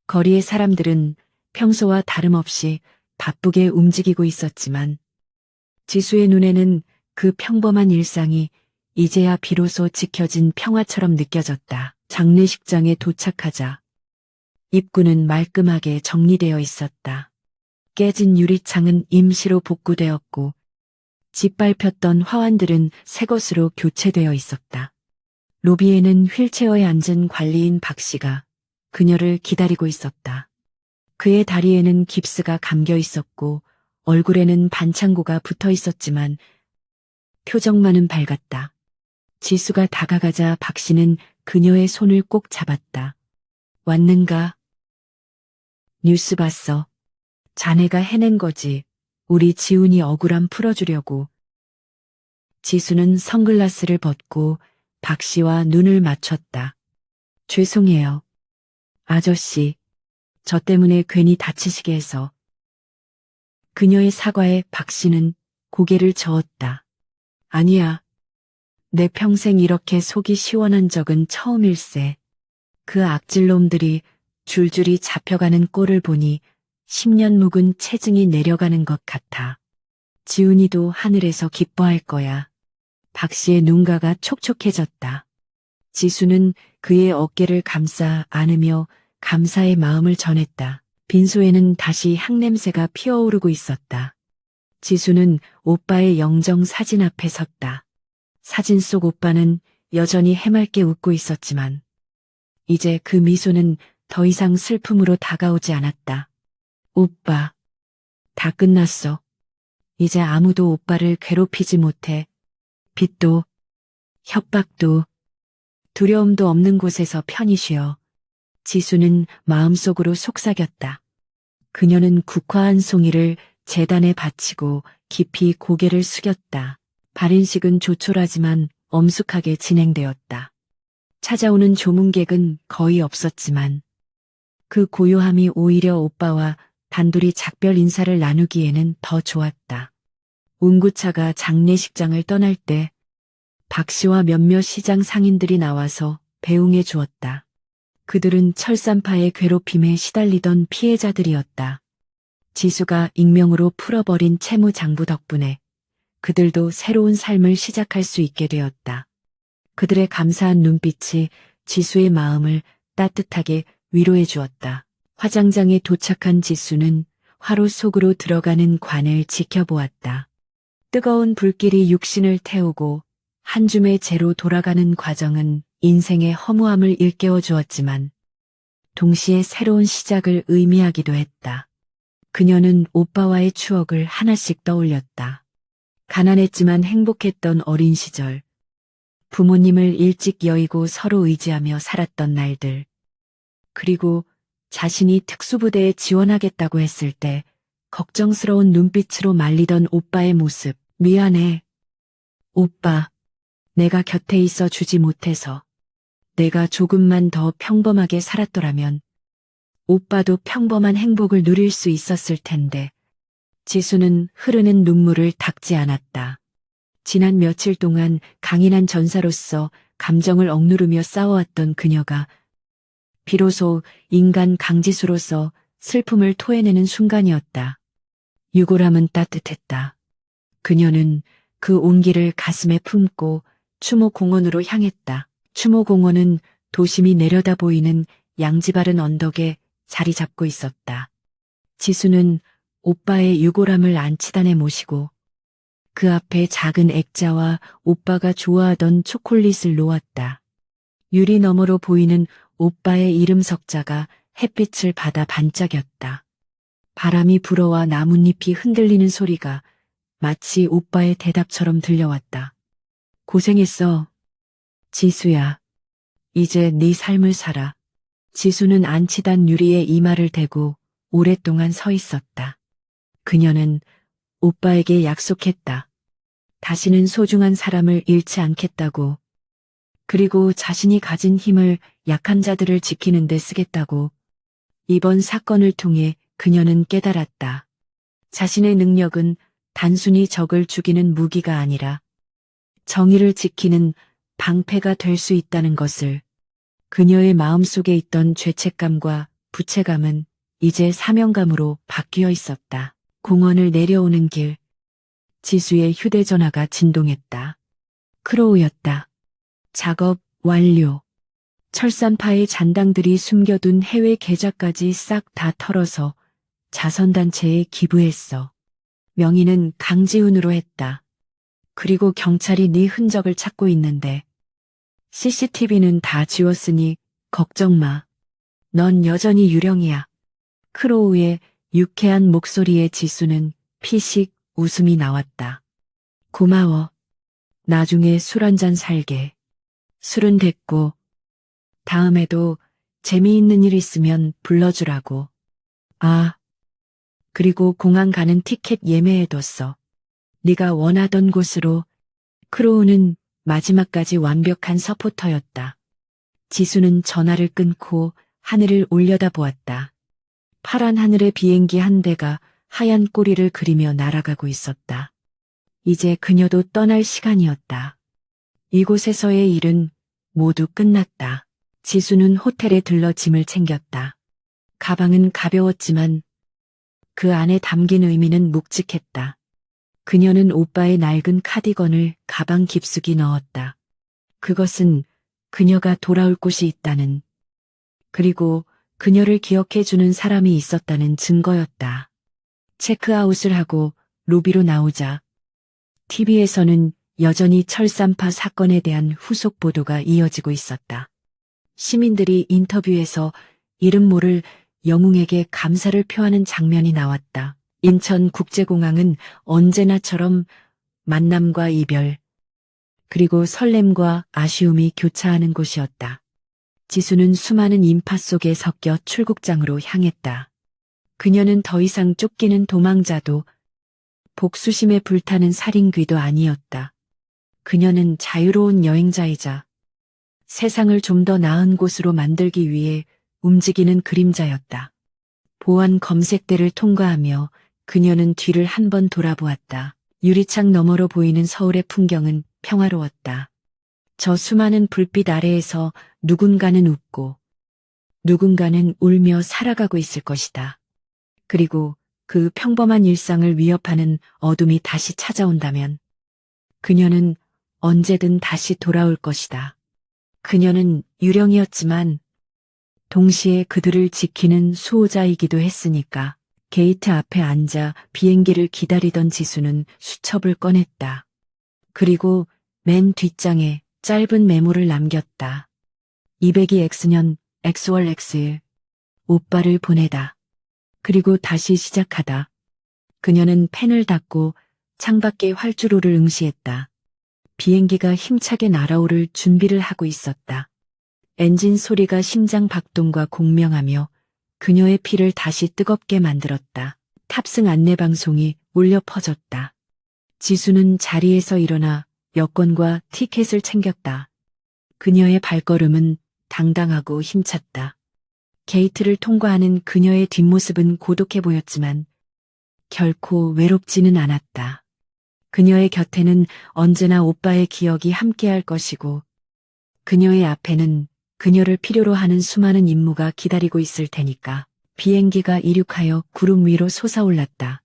S1: 거리의 사람들은 평소와 다름없이 바쁘게 움직이고 있었지만 지수의 눈에는 그 평범한 일상이 이제야 비로소 지켜진 평화처럼 느껴졌다. 장례식장에 도착하자 입구는 말끔하게 정리되어 있었다. 깨진 유리창은 임시로 복구되었고 짓밟혔던 화환들은 새 것으로 교체되어 있었다. 로비에는 휠체어에 앉은 관리인 박 씨가 그녀를 기다리고 있었다. 그의 다리에는 깁스가 감겨 있었고 얼굴에는 반창고가 붙어 있었지만 표정만은 밝았다. 지수가 다가가자 박 씨는 그녀의 손을 꼭 잡았다. 왔는가? 뉴스 봤어. 자네가 해낸 거지. 우리 지훈이 억울함 풀어주려고. 지수는 선글라스를 벗고 박 씨와 눈을 맞췄다. 죄송해요. 아저씨, 저 때문에 괜히 다치시게 해서. 그녀의 사과에 박 씨는 고개를 저었다. 아니야. 내 평생 이렇게 속이 시원한 적은 처음일세. 그 악질놈들이 줄줄이 잡혀가는 꼴을 보니 10년 묵은 체증이 내려가는 것 같아. 지훈이도 하늘에서 기뻐할 거야. 박 씨의 눈가가 촉촉해졌다. 지수는 그의 어깨를 감싸 안으며 감사의 마음을 전했다. 빈소에는 다시 향냄새가 피어오르고 있었다. 지수는 오빠의 영정 사진 앞에 섰다. 사진 속 오빠는 여전히 해맑게 웃고 있었지만 이제 그 미소는 더 이상 슬픔으로 다가오지 않았다. 오빠, 다 끝났어. 이제 아무도 오빠를 괴롭히지 못해. 빚도, 협박도, 두려움도 없는 곳에서 편히 쉬어. 지수는 마음속으로 속삭였다. 그녀는 국화한 송이를 제단에 바치고 깊이 고개를 숙였다. 발인식은 조촐하지만 엄숙하게 진행되었다. 찾아오는 조문객은 거의 없었지만 그 고요함이 오히려 오빠와 단둘이 작별 인사를 나누기에는 더 좋았다. 운구차가 장례식장을 떠날 때 박 씨와 몇몇 시장 상인들이 나와서 배웅해 주었다. 그들은 철산파의 괴롭힘에 시달리던 피해자들이었다. 지수가 익명으로 풀어버린 채무장부 덕분에 그들도 새로운 삶을 시작할 수 있게 되었다. 그들의 감사한 눈빛이 지수의 마음을 따뜻하게 위로해 주었다. 화장장에 도착한 지수는 화로 속으로 들어가는 관을 지켜보았다. 뜨거운 불길이 육신을 태우고 한 줌의 재로 돌아가는 과정은 인생의 허무함을 일깨워 주었지만 동시에 새로운 시작을 의미하기도 했다. 그녀는 오빠와의 추억을 하나씩 떠올렸다. 가난했지만 행복했던 어린 시절, 부모님을 일찍 여의고 서로 의지하며 살았던 날들, 그리고 자신이 특수부대에 지원하겠다고 했을 때 걱정스러운 눈빛으로 말리던 오빠의 모습. 미안해. 오빠, 내가 곁에 있어 주지 못해서. 내가 조금만 더 평범하게 살았더라면 오빠도 평범한 행복을 누릴 수 있었을 텐데. 지수는 흐르는 눈물을 닦지 않았다. 지난 며칠 동안 강인한 전사로서 감정을 억누르며 싸워왔던 그녀가 비로소 인간 강지수로서 슬픔을 토해내는 순간이었다. 유골함은 따뜻했다. 그녀는 그 온기를 가슴에 품고 추모공원으로 향했다. 추모공원은 도심이 내려다 보이는 양지바른 언덕에 자리 잡고 있었다. 지수는 오빠의 유골함을 안치단에 모시고 그 앞에 작은 액자와 오빠가 좋아하던 초콜릿을 놓았다. 유리 너머로 보이는 오빠의 이름 석자가 햇빛을 받아 반짝였다. 바람이 불어와 나뭇잎이 흔들리는 소리가 마치 오빠의 대답처럼 들려왔다. 고생했어. 지수야. 이제 네 삶을 살아. 지수는 안치단 유리에 이마를 대고 오랫동안 서 있었다. 그녀는 오빠에게 약속했다. 다시는 소중한 사람을 잃지 않겠다고. 그리고 자신이 가진 힘을 약한 자들을 지키는 데 쓰겠다고. 이번 사건을 통해 그녀는 깨달았다. 자신의 능력은 단순히 적을 죽이는 무기가 아니라 정의를 지키는 방패가 될 수 있다는 것을. 그녀의 마음속에 있던 죄책감과 부채감은 이제 사명감으로 바뀌어 있었다. 공원을 내려오는 길, 지수의 휴대전화가 진동했다. 크로우였다. 작업 완료. 철산파의 잔당들이 숨겨둔 해외 계좌까지 싹 다 털어서 자선단체에 기부했어. 명의는 강지훈으로 했다. 그리고 경찰이 네 흔적을 찾고 있는데 CCTV는 다 지웠으니 걱정 마. 넌 여전히 유령이야. 크로우의 유쾌한 목소리에 지수는 피식 웃음이 나왔다. 고마워. 나중에 술 한잔 살게. 술은 됐고 다음에도 재미있는 일 있으면 불러주라고. 아, 그리고 공항 가는 티켓 예매해뒀어. 네가 원하던 곳으로. 크로우는 마지막까지 완벽한 서포터였다. 지수는 전화를 끊고 하늘을 올려다보았다. 파란 하늘의 비행기 한 대가 하얀 꼬리를 그리며 날아가고 있었다. 이제 그녀도 떠날 시간이었다. 이곳에서의 일은 모두 끝났다. 지수는 호텔에 들러 짐을 챙겼다. 가방은 가벼웠지만 그 안에 담긴 의미는 묵직했다. 그녀는 오빠의 낡은 카디건을 가방 깊숙이 넣었다. 그것은 그녀가 돌아올 곳이 있다는, 그리고 그녀를 기억해주는 사람이 있었다는 증거였다. 체크아웃을 하고 로비로 나오자 TV에서는 여전히 철산파 사건에 대한 후속 보도가 이어지고 있었다. 시민들이 인터뷰에서 이름 모를 영웅에게 감사를 표하는 장면이 나왔다. 인천국제공항은 언제나처럼 만남과 이별, 그리고 설렘과 아쉬움이 교차하는 곳이었다. 지수는 수많은 인파 속에 섞여 출국장으로 향했다. 그녀는 더 이상 쫓기는 도망자도 복수심에 불타는 살인귀도 아니었다. 그녀는 자유로운 여행자이자 세상을 좀 더 나은 곳으로 만들기 위해 움직이는 그림자였다. 보안 검색대를 통과하며 그녀는 뒤를 한 번 돌아보았다. 유리창 너머로 보이는 서울의 풍경은 평화로웠다. 저 수많은 불빛 아래에서 누군가는 웃고 누군가는 울며 살아가고 있을 것이다. 그리고 그 평범한 일상을 위협하는 어둠이 다시 찾아온다면 그녀는 언제든 다시 돌아올 것이다. 그녀는 유령이었지만 동시에 그들을 지키는 수호자이기도 했으니까. 게이트 앞에 앉아 비행기를 기다리던 지수는 수첩을 꺼냈다. 그리고 맨 뒷장에 짧은 메모를 남겼다. 202 X년 X월 X일 오빠를 보내다. 그리고 다시 시작하다. 그녀는 펜을 닫고 창밖의 활주로를 응시했다. 비행기가 힘차게 날아오를 준비를 하고 있었다. 엔진 소리가 심장 박동과 공명하며 그녀의 피를 다시 뜨겁게 만들었다. 탑승 안내 방송이 울려 퍼졌다. 지수는 자리에서 일어나 여권과 티켓을 챙겼다. 그녀의 발걸음은 당당하고 힘찼다. 게이트를 통과하는 그녀의 뒷모습은 고독해 보였지만 결코 외롭지는 않았다. 그녀의 곁에는 언제나 오빠의 기억이 함께할 것이고 그녀의 앞에는 그녀를 필요로 하는 수많은 임무가 기다리고 있을 테니까. 비행기가 이륙하여 구름 위로 솟아올랐다.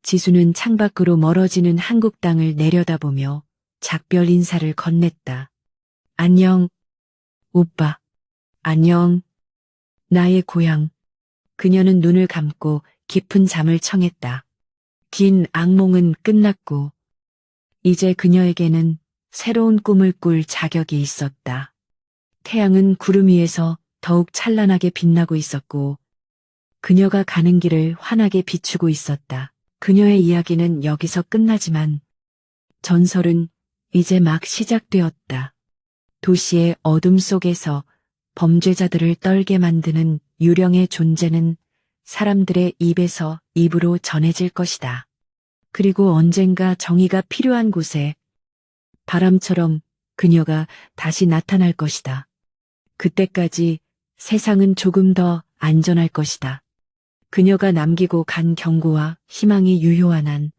S1: 지수는 창밖으로 멀어지는 한국 땅을 내려다보며 작별 인사를 건넸다. 안녕, 오빠. 안녕, 나의 고향. 그녀는 눈을 감고 깊은 잠을 청했다. 긴 악몽은 끝났고 이제 그녀에게는 새로운 꿈을 꿀 자격이 있었다. 태양은 구름 위에서 더욱 찬란하게 빛나고 있었고 그녀가 가는 길을 환하게 비추고 있었다. 그녀의 이야기는 여기서 끝나지만 전설은 이제 막 시작되었다. 도시의 어둠 속에서 범죄자들을 떨게 만드는 유령의 존재는 사람들의 입에서 입으로 전해질 것이다. 그리고 언젠가 정의가 필요한 곳에 바람처럼 그녀가 다시 나타날 것이다. 그때까지 세상은 조금 더 안전할 것이다. 그녀가 남기고 간 경고와 희망이 유효한 한